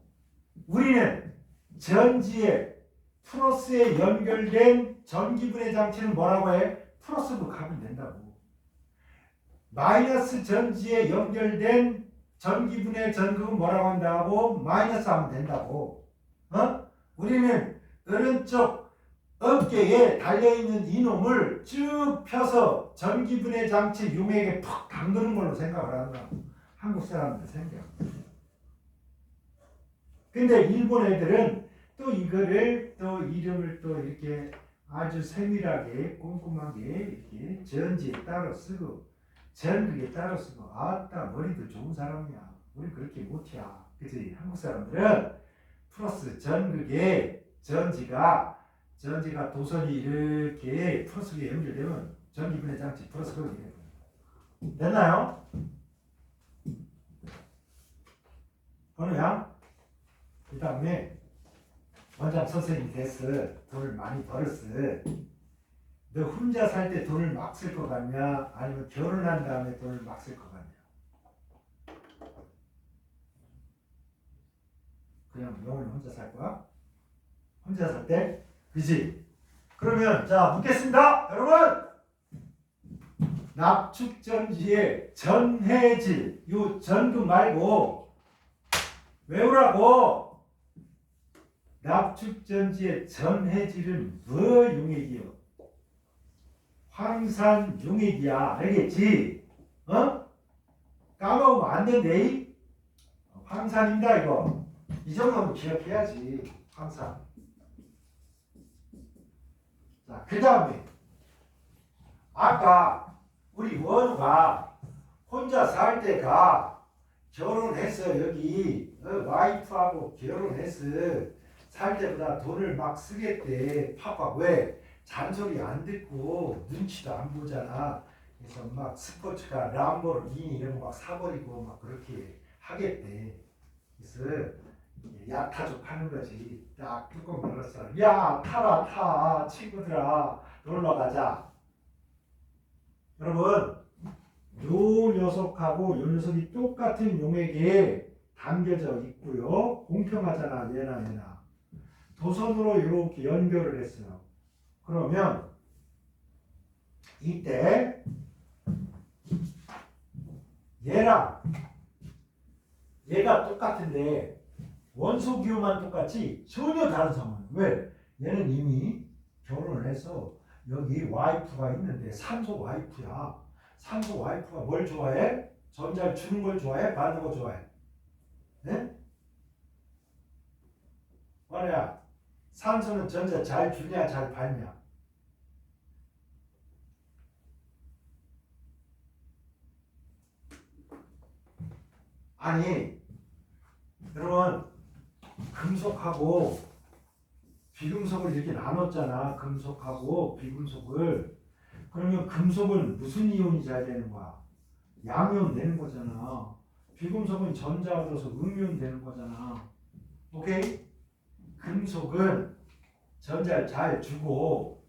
우리는 전지에 플러스에 연결된 전기분해 장치는 뭐라고 해? 플러스극 하면 된다고. 마이너스 전지에 연결된 전기분해 전극은 뭐라고 한다고? 마이너스 하면 된다고. 우리는 오른쪽 어깨에 달려있는 이놈을 쭉 펴서 전기분해 장치 용액에 푹 담그는 걸로 생각을 하는 거야. 한국 사람들 생각. 근데 일본 애들은 또 이거를 또 이름을 또 이렇게 아주 세밀하게 꼼꼼하게 이렇게 전지에 따로 쓰고 전극에 따로 쓰고. 아따 머리도 좋은 사람이야. 우리 그렇게 못해. 그치? 한국 사람들은 플러스 전극에 전지가 도선이 이렇게 플러스에 연결되면 전기분해 장치 플러스가 이렇게 됐나요? 번호야? 그 다음에 원장 선생님이 됐어. 돈을 많이 벌었어. 너 혼자 살 때 돈을 막 쓸 것 같냐? 아니면 결혼한 다음에 돈을 막 쓸 것 같냐? 그냥 영원히 혼자 살 거야? 혼자 살 때? 그지? 그러면 자 묻겠습니다. 여러분! 납축전지의 전해질, 요 전극 말고 외우라고. 납축전지의 전해질은 뭐 용액이요? 황산 용액이야. 알겠지? 까먹으면 안 된대. 황산입니다 이거. 이 정도는 기억해야지. 황산. 자, 그 다음에 아까 우리 원우가 혼자 살 때가 결혼했어. 여기 와이프하고 결혼했어. 살 때보다 돈을 막 쓰겠대. 파파. 왜? 잔소리 안 듣고 눈치도 안 보잖아. 그래서 막 스포츠카 람보르기니 이런 거 막 사버리고 막 그렇게 하겠대. 그래서 야타족 하는 거지. 딱 뚜껑 열었어. 야 타라 타. 친구들아 놀러 가자. 여러분 요 녀석하고 요 녀석이 똑같은 용액에 담겨져 있고요. 공평하잖아. 얘나 도선으로 이렇게 연결을 했어요. 그러면 이때 얘랑 얘가 똑같은데 원소 기호만 똑같지 전혀 다른 상황. 왜? 얘는 이미 결혼을 해서 여기 와이프가 있는데 산소 와이프야. 산소 와이프가 뭘 좋아해? 전자를 주는 걸 좋아해? 받는 걸 좋아해? 네? 말이야. 산소는 전자 잘 주냐 잘 받냐? 아니 여러분 금속하고 비금속을 이렇게 나눴잖아. 금속하고 비금속을. 그러면 금속은 무슨 이온이 잘 되는 거야? 양이온 되는 거잖아. 비금속은 전자 얻어서 음이온 되는 거잖아. 오케이? 금속은 전자를 잘 주고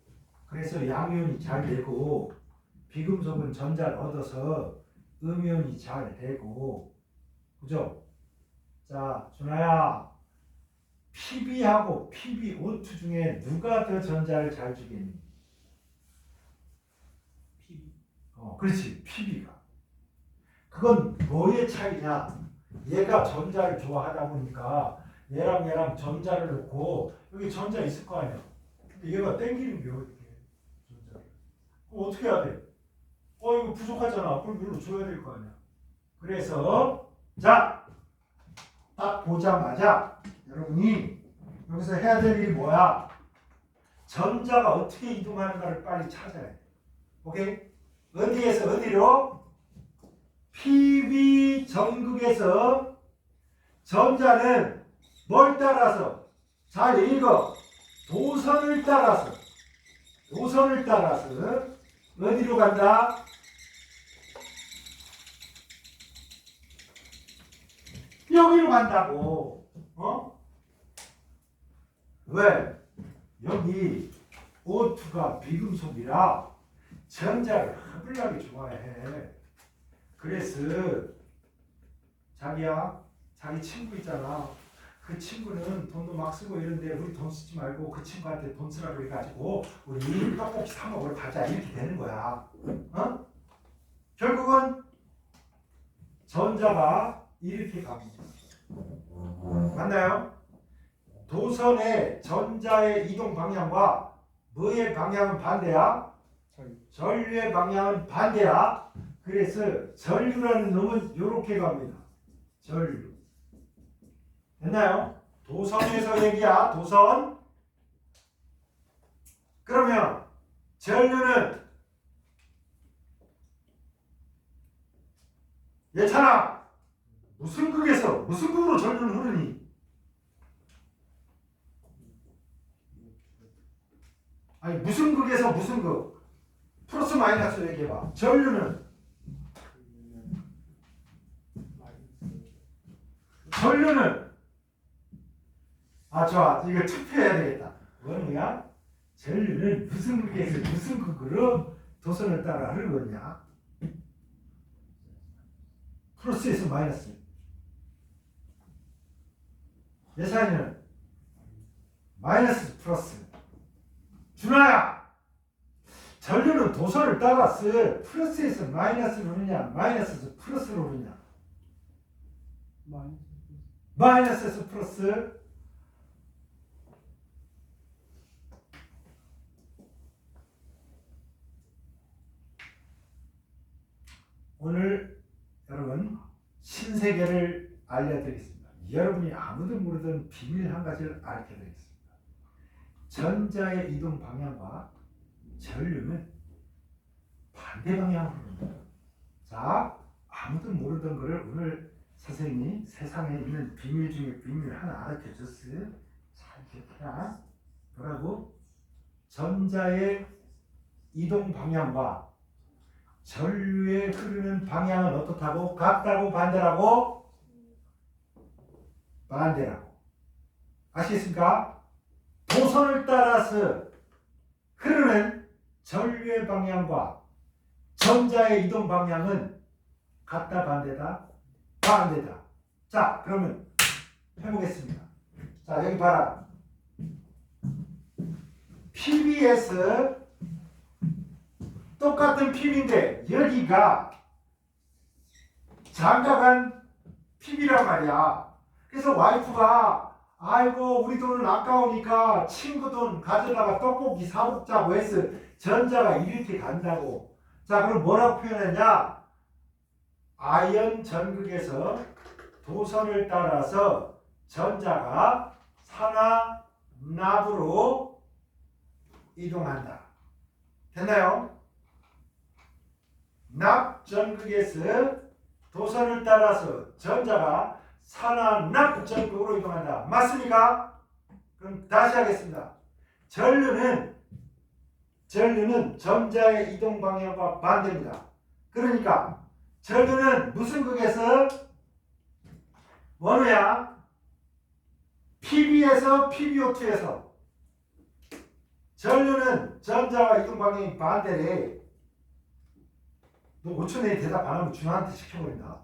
그래서 양이온이 잘 되고 비금속은 전자를 얻어서 음이온이 잘 되고 그죠? 자, 준아야 Pb하고 PbO2 중에 누가 더 전자를 잘 주겠니? 그렇지. Pb가. 그건 뭐의 차이냐? 얘가 전자를 좋아하다 보니까 얘랑 전자를 놓고 여기 전자 있을 거 아니야. 근데 얘가 땡기는 게 어떻게 전자를? 그럼 어떻게 해야 돼? 이거 부족하잖아. 그럼 이걸로 줘야 될 거 아니야. 그래서 자, 딱 보자마자 여러분이 여기서 해야 될 일이 뭐야? 전자가 어떻게 이동하는가를 빨리 찾아야 돼. 오케이? 어디에서 어디로? PB 전극에서 전자는 뭘 따라서? 잘 읽어. 도선을 따라서 어디로 간다? 여기로 간다고. 왜? 여기 O2가 비금속이라 전자를 허블나게 좋아해. 그래서 자기 친구 있잖아. 그 친구는 돈도 막 쓰고 이런데 우리 돈 쓰지 말고 그 친구한테 돈 쓰라고 그래가지고 우리 떡볶이 사 먹으러 가자 이렇게 되는 거야. 결국은 전자가 이렇게 갑니다. 맞나요? 도선의 전자의 이동 방향과 뭐의 방향은 반대야? 전류의 방향은 반대야. 그래서 전류라는 놈은 이렇게 갑니다. 전류. 됐나요? 도선에서 얘기야. 도선. 그러면 전류는 예찬아 무슨 극에서 무슨 극으로 전류는 흐르니? 아니 무슨 극에서 무슨 극? 플러스 마이너스 얘기해봐. 전류는 좋아. 이거 투표해야 되겠다. 뭐냐? 전류는 무슨 극에서 무슨 극으로 도선을 따라 흐르거냐? 플러스에서 마이너스. 예산이는 마이너스 플러스. 준아야, 전류는 도선을 따라서 플러스에서 마이너스로 오느냐, 마이너스에서 플러스로 오느냐? 마이너스에서 플러스. 오늘 여러분 신세계를 알려드리겠습니다. 여러분이 아무도 모르던 비밀 한 가지를 알려드리겠습니다. 전자의 이동 방향과 전류는 반대 방향으로 갑니다. 자, 아무도 모르던 것을 오늘 선생님이 세상에 있는 비밀 중에 비밀 하나 알려줬어요. 잘 기억해라. 뭐라고? 전자의 이동 방향과 전류의 흐르는 방향은 어떻다고? 같다고 반대라고? 반대라고. 아시겠습니까? 도선을 따라서 흐르는 전류의 방향과 전자의 이동 방향은 같다 반대다? 반대다. 자, 그러면 해보겠습니다. 자, 여기 봐라. PBS 똑같은 PB인데 여기가 장가간 PB란 말이야. 그래서 와이프가 아이고 우리 돈은 아까우니까 친구 돈 가져다가 떡볶이 사 먹자고 했어. 전자가 이렇게 간다고. 자, 그럼 뭐라고 표현했냐? 아이언 전극에서 도선을 따라서 전자가 산화 납으로 이동한다. 됐나요? 납 전극에서 도선을 따라서 전자가 산화 납 전극으로 이동한다. 맞습니까? 그럼 다시 하겠습니다. 전류는 전자의 이동 방향과 반대입니다. 그러니까 전류는 무슨 극에서 뭐냐? PB에서 PBO2에서 전류는 전자와 이동 방향이 반대래. 너 5초 내에 대답 안 하면 준하한테 시켜버린다.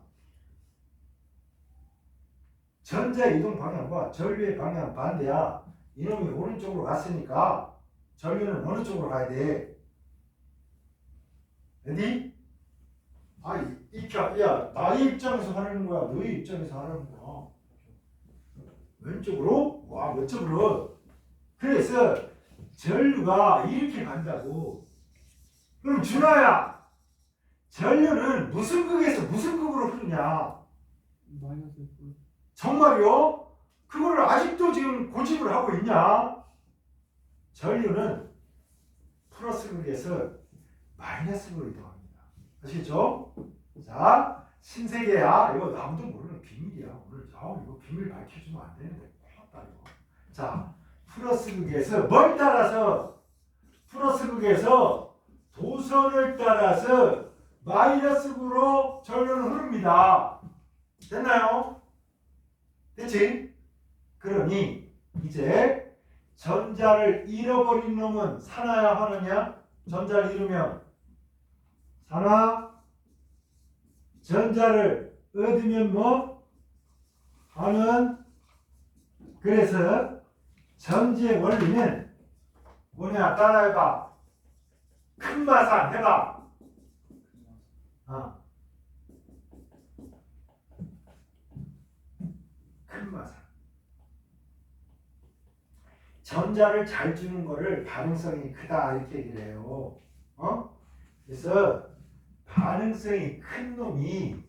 전자 이동 방향과 전류의 방향은 반대야. 이놈이 오른쪽으로 갔으니까 전류는 어느 쪽으로 가야 돼? 레디? 아, 야, 나의 입장에서 하라는 거야. 너의 입장에서 하라는 거야. 왼쪽으로? 와, 왼쪽으로. 그래서 전류가 이렇게 간다고. 그럼 준하야, 전류는 무슨 극에서 무슨 극으로 흐르냐? 마이너스 F. 정말요? 그거를 아직도 지금 고집을 하고 있냐? 전류는 플러스 극에서 마이너스 극으로 이동합니다. 아시겠죠? 자, 신세계야. 이거 아무도 모르는 비밀이야. 오늘 이거 비밀 밝혀주면 안 되는데. 큰일났다 이거. 자, 플러스 극에서 뭘 따라서? 플러스 극에서 도선을 따라서 마이너스 극으로 전류는 흐릅니다. 됐나요? 됐지? 그러니 이제 전자를 잃어버린 놈은 사나야 화느냐? 전자를 잃으면 사나, 전자를 얻으면 뭐? 화는. 그래서 전지의 원리는 뭐냐? 따라해봐. 큰 마산 해봐. 큰 마산. 전자를 잘 주는 거를 반응성이 크다 이렇게 얘기를 해요. 그래서 반응성이 큰 놈이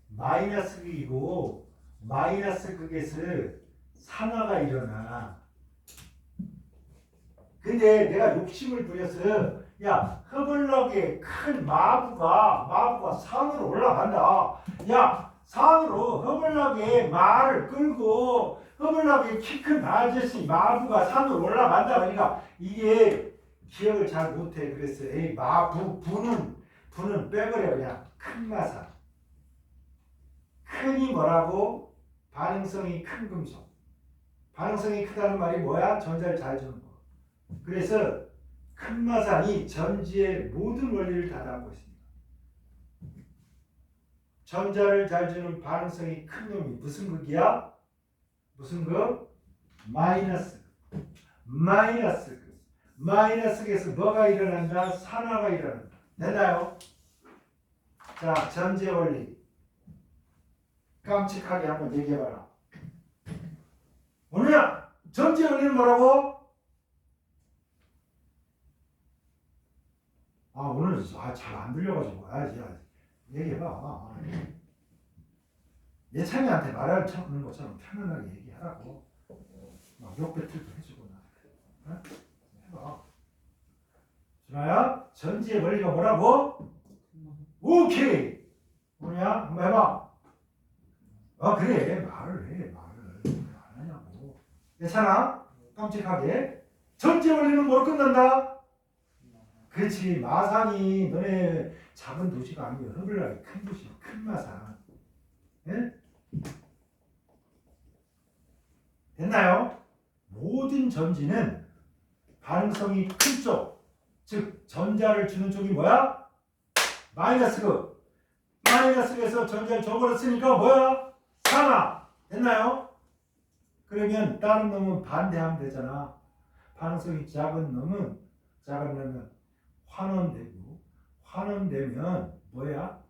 마이너스 극이고 마이너스 극에서 산화가 일어나. 근데 내가 욕심을 부려서 야, 허블락의 큰 마부가 산으로 올라간다. 야, 산으로 허블락의 말을 끌고 허블락의 키 큰 아저씨 마부가 산으로 올라간다. 그러니까 이게 기억을 잘 못해. 그래서 에이, 부는 빼버려. 그냥 큰 마사. 큰이 뭐라고? 반응성이 큰 금속. 반응성이 크다는 말이 뭐야? 전자를 잘 주는 거. 그래서 큰 마산이 전지의 모든 원리를 다 담고 있습니다. 전자를 잘 주는 반응성이 큰 놈이 무슨 극이야? 무슨 극? 마이너스 극. 마이너스 극. 마이너스 극에서 뭐가 일어난다? 산화가 일어난다. 됐나요? 자, 전지의 원리. 깜찍하게 한번 얘기해봐라. 뭐냐? 전지의 원리는 뭐라고? 오늘 잘 안 들려가지고 얘기해봐. 예찬이한테 말을 찾는 것처럼 편안하게 얘기하라고. 욕 배틀도 해주고 나. 해봐. 준아야, 전지의 원리가 뭐라고? 오케이. 뭐냐? 한번 해봐. 그래. 말을 해. 안 하냐고. 예찬아, 깜찍하게. 전지의 원리는 뭐로 끝난다? 그렇지. 마산이 너네 작은 도시가 아니고 허블락이 큰 도시, 큰 마산. 예? 됐나요? 모든 전지는 반응성이 큰 쪽, 즉 전자를 주는 쪽이 뭐야? 마이너스 극. 마이너스 극에서 전자를 줘버렸으니까 뭐야? 산화. 됐나요? 그러면 다른 놈은 반대하면 되잖아. 반응성이 작은 놈은 환원되고, 환원되면 뭐야?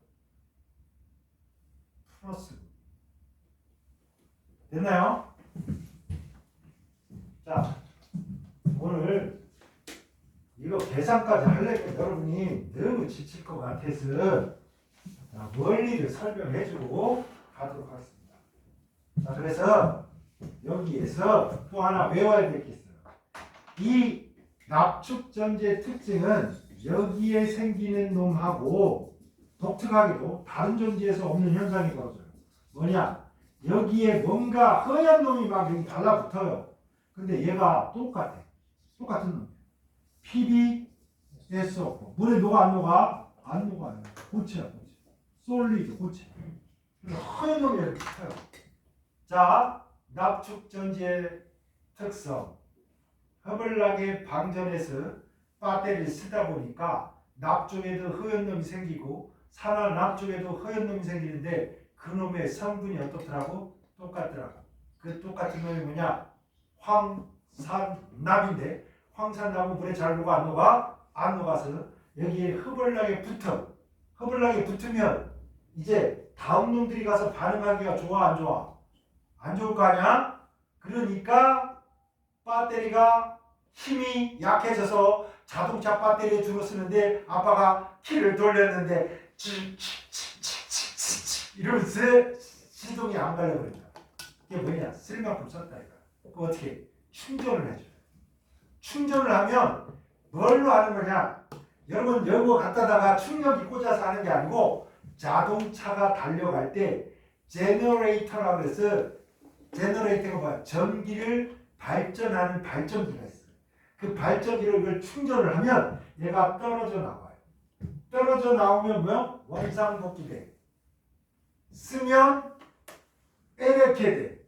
플러스. 됐나요? 자, 오늘 이거 계산까지 하려면 여러분이 너무 지칠 것 같아서 원리를 설명해주고 가도록 하겠습니다. 자, 그래서 여기에서 또 하나 외워야 될 게 있어요. 이 납축전지의 특징은 여기에 생기는 놈하고 독특하게도 다른 전지에서 없는 현상이 벌어져요. 뭐냐? 여기에 뭔가 허연 놈이 막 여기 달라붙어요. 근데 얘가 똑같아. 똑같은 놈. PbSO4. 물에 녹아 안 녹아? 안 녹아요. 고체야 고체. 솔리드 고체. 허연 놈이 이렇게 커요. 자, 납축 전지의 특성. 허블락의 방전에서 배터리를 쓰다 보니까 납쪽에도 허연 놈이 생기고 산화 납쪽에도 허연 놈이 생기는데 그 놈의 성분이 어떻더라고? 똑같더라고. 그 똑같은 놈이 뭐냐? 황산납인데 황산납은 물에 잘 녹아 안 녹아? 안 녹아서 여기에 허블락에 붙어. 허블락에 붙으면 이제 다음 놈들이 가서 반응하기가 좋아 안 좋아? 안 좋을 거 아니야? 그러니까 배터리가 힘이 약해져서 자동차 배터리에 주로 쓰는데 아빠가 키를 돌렸는데 이러면서 시동이 안 걸려버린다. 이게 뭐냐? 쓸 만큼 썼다 이거. 그 어떻게? 충전을 해줘요. 충전을 하면 뭘로 하는 거냐? 여러분 여거 갖다다가 충전기 꽂아서 하는 게 아니고 자동차가 달려갈 때 제너레이터라고 해서 제너레이터가 뭐야? 전기를 발전하는 발전기가 있어요. 그 발전기를 이걸 충전을 하면 얘가 떨어져 나와요. 떨어져 나오면 뭐야? 원상복귀돼. 쓰면 이렇게 돼.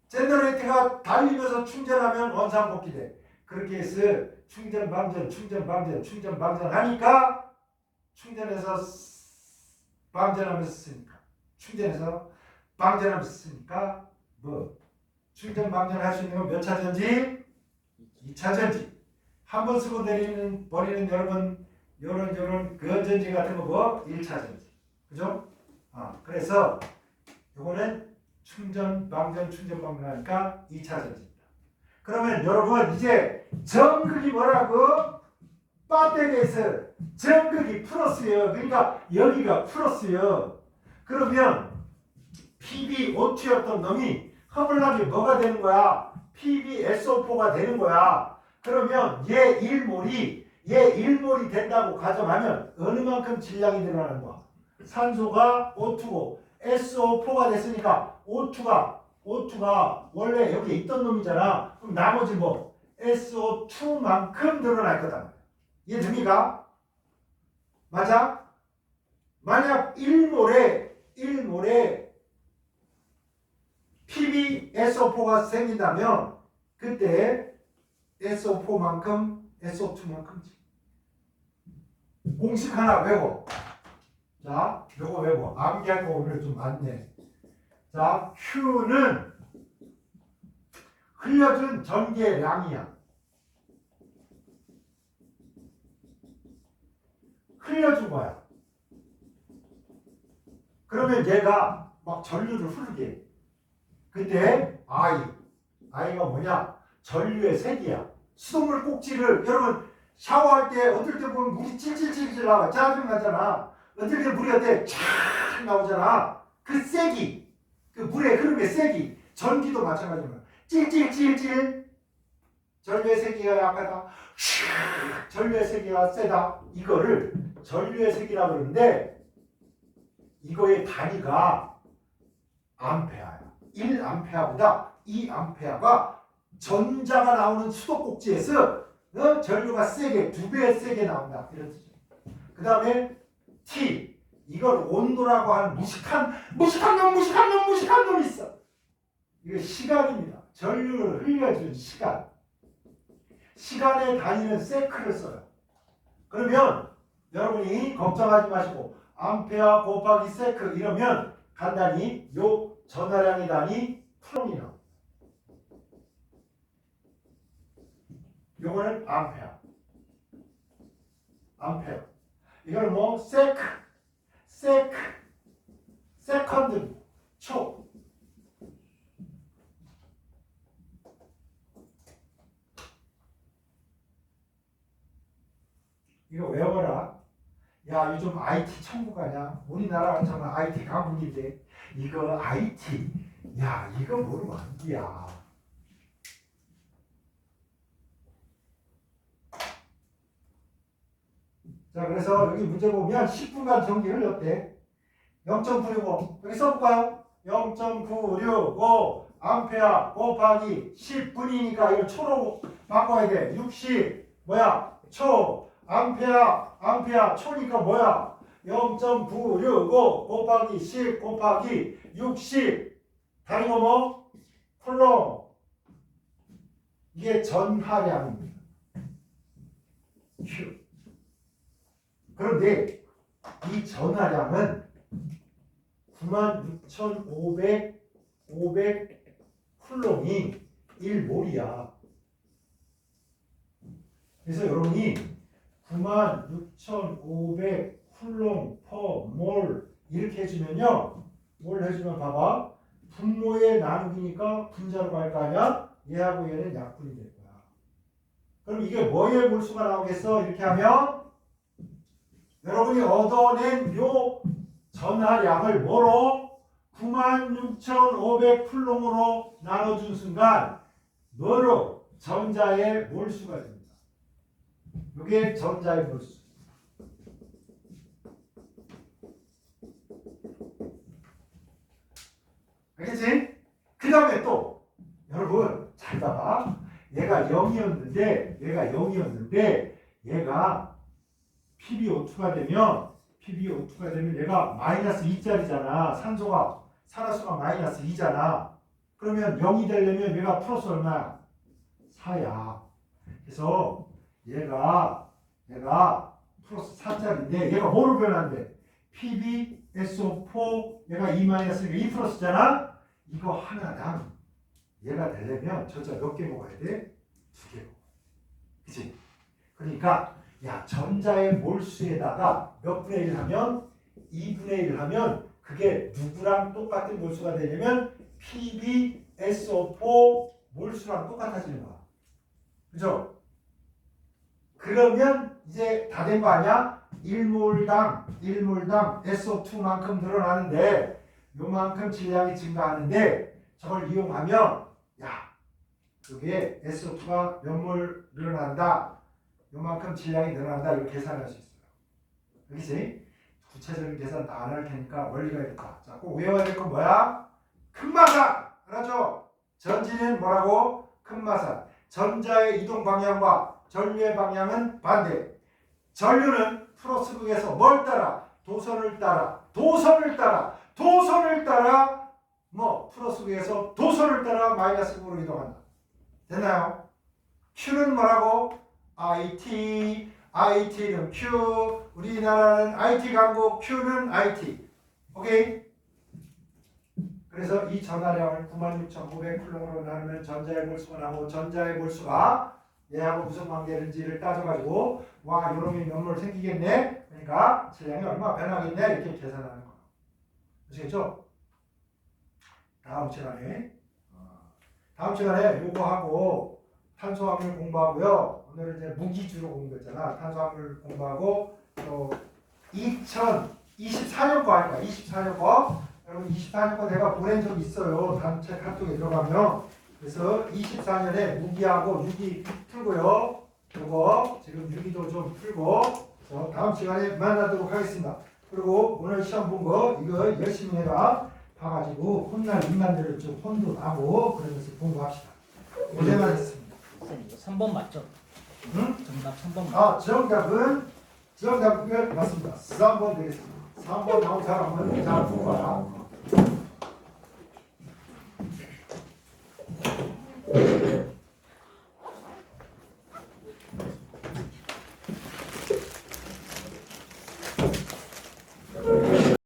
제너레이터가 달리면서 충전하면 원상복귀돼. 그렇게 해서 충전 방전 충전 방전 충전 방전 하니까 충전해서 방전하면서 쓰니까 충전해서 방전하면서 쓰니까 뭐 충전 방전할 수 있는 건 몇 차 전지? 2차 전지. 한 번 쓰고 버리는 여러분 요런 그 전지 같은 거 뭐? 1차 전지. 그죠? 그래서 요거는 충전 방전 충전 방전 하니까 2차 전지입니다. 그러면 여러분 이제 전극이 뭐라고? 배터리에서 전극이 플러스예요. 그러니까 여기가 플러스예요. 그러면 PbO2였던 놈이 허블락이 뭐가 되는 거야? PbSO4가 되는 거야. 그러면 얘 1몰이 된다고 가정하면 어느 만큼 질량이 늘어나는 거야? 산소가 O2고 SO4가 됐으니까 O2가 원래 여기 있던 놈이잖아. 그럼 나머지 뭐 SO2만큼 늘어날 거다. 이해됩니까? 맞아? 만약 1몰에 PbSO4가 생긴다면 그때 SO4만큼 SO2만큼 공식 하나 외워. 자, 요거 외워. 암기할 거 오늘 좀 많네. 자, Q는 흘려준 전개량이야. 흘려준 거야. 그러면 얘가 막 전류를 흐르게 해. 그때 I가 뭐냐? 전류의 색이야. 수돗물 꼭지를 여러분 샤워할 때 어떨 때 보면 물이 찔찔찔찔 나와. 짜증 나잖아. 어떨 때 물이 어때? 촥 나오잖아. 그 색이, 그 물의 흐름의 색이, 전기도 마찬가지입니다. 찔찔찔찔. 전류의 세기가 약하다. 전류의 세기가 세다. 이거를 전류의 세기라고 그러는데 이거의 단위가 암페어야. 1암페어보다 2암페어가 전자가 나오는 수도꼭지에서 전류가 세게 2배 세게 나온다. 이런 뜻이죠. 그 다음에 T 이걸 온도라고 하는 무식한 놈이 있어. 이게 시간입니다. 전류를 흘려준 시간. 시간의 단위는 세크를 써요. 그러면 여러분이 걱정하지 마시고 암페어 곱하기 세크 이러면 간단히 요 전하량의 단위 플럼이 나옵니다. 요거는 암페어. 이거는 뭐 세컨드 초. 이거 외워라. 야, 요즘 IT 천국 아냐? 우리나라는 정말 IT 강국인데 이거 IT, 야, 이거 모르면 안 돼야. 자, 그래서 여기 문제 보면 10분간 전기 흘렸대. 0.965 여기 써볼까요? 0.965 암페어 곱하기 10분이니까 이걸 초로 바꿔야 돼. 60 뭐야? 초. 암페어 초니까 뭐야? 0.965 곱하기 10 곱하기 60 다른 거 뭐? 쿨롱. 이게 전하량입니다. Q. 그런데 이 전하량은 96,500 쿨롱이 1몰이야. 그래서 여러분이 96,500 쿨롱 퍼 몰 이렇게 해주면요. 뭘 해주면 봐봐. 분모의 나누기니까 분자로 갈 거 아니야? 얘하고 얘는 약분이 될 거야. 그럼 이게 뭐의 몰수가 나오겠어? 이렇게 하면 여러분이 얻어낸 요 전하량을 뭐로? 96,500 쿨롱으로 나눠준 순간 뭐로? 전자의 몰수가 됩니다. 이게 전자의 몰수. 알겠지? 그 다음에 또 여러분 잘 봐봐. 얘가 0이었는데 얘가 PbO2가 되면 얘가 마이너스 2짜리잖아. 산화수가 마이너스 2잖아. 그러면 0이 되려면 얘가 플러스 얼마야? 4야. 그래서 얘가 플러스 4짜리인데 얘가 뭐로 변한대? PbSO4 얘가 2-1이 2 플러스잖아. 이거 하나당 얘가 되려면 저자 몇 개 먹어야 돼? 2개 먹어. 그치? 그러니까 야 전자의 몰수에다가 몇 분의 1 하면 2분의 1 하면 그게 누구랑 똑같은 몰수가 되냐면 PbSO4 몰수랑 똑같아지는 거야. 그죠? 그러면 이제 다 된 거 아니야? 1몰당 SO2만큼 늘어나는데 요만큼 질량이 증가하는데 저걸 이용하면 야 여기에 SO2가 몇 몰 늘어난다. 요만큼 질량이 늘어난다. 이렇게 계산할 수 있어요. 알겠지? 구체적인 계산 다 안 할 테니까 원리가 있다. 자, 꼭 외워야 될 건 뭐야? 큰마산! 알았죠? 전지는 뭐라고? 큰마산. 전자의 이동 방향과 전류의 방향은 반대. 전류는 플러스 극에서 뭘 따라? 도선을 따라 뭐 플러스 극에서 도선을 따라 마이너스 극으로 이동한다. 됐나요? Q는 뭐라고? IT는 Q, 우리나라는 IT 강국, Q는 IT. 오케이? 그래서 이 전하량을 96,500 쿨롱으로 나누면 전자의 몰수가 나오고 전자의 몰수가 얘하고 무슨 관계인지를 따져가지고 와 요놈이 몇 몰 생기겠네? 그러니까 질량이 얼마 변하겠네? 이렇게 계산하는 거예요. 아시겠죠? 다음 시간에 요거 하고 탄소화물 공부하고요. 오늘은 이제 무기주로 공부했잖아. 탄소화물 공부하고 또 2024년 거 할 거야. 24년 거. 여러분 24년 거 내가 보낸 적 있어요. 단체 카톡에 들어가면. 그래서 24년에 무기하고 유기 풀고요. 요거 지금 유기도 좀 풀고 다음 시간에 만나도록 하겠습니다. 그리고 오늘 시험 본 거 이거 열심히 해라. 봐가지고 혼날 인간들을 좀 혼도 나고 그러면서 공부합시다. 고생하셨습니다. 선생님 이거 3번 맞죠? 응? 정답 3번 맞죠? 정답은 맞습니다. 3번 되겠습니다. 3번 나온 사람은 잘 뽑아라.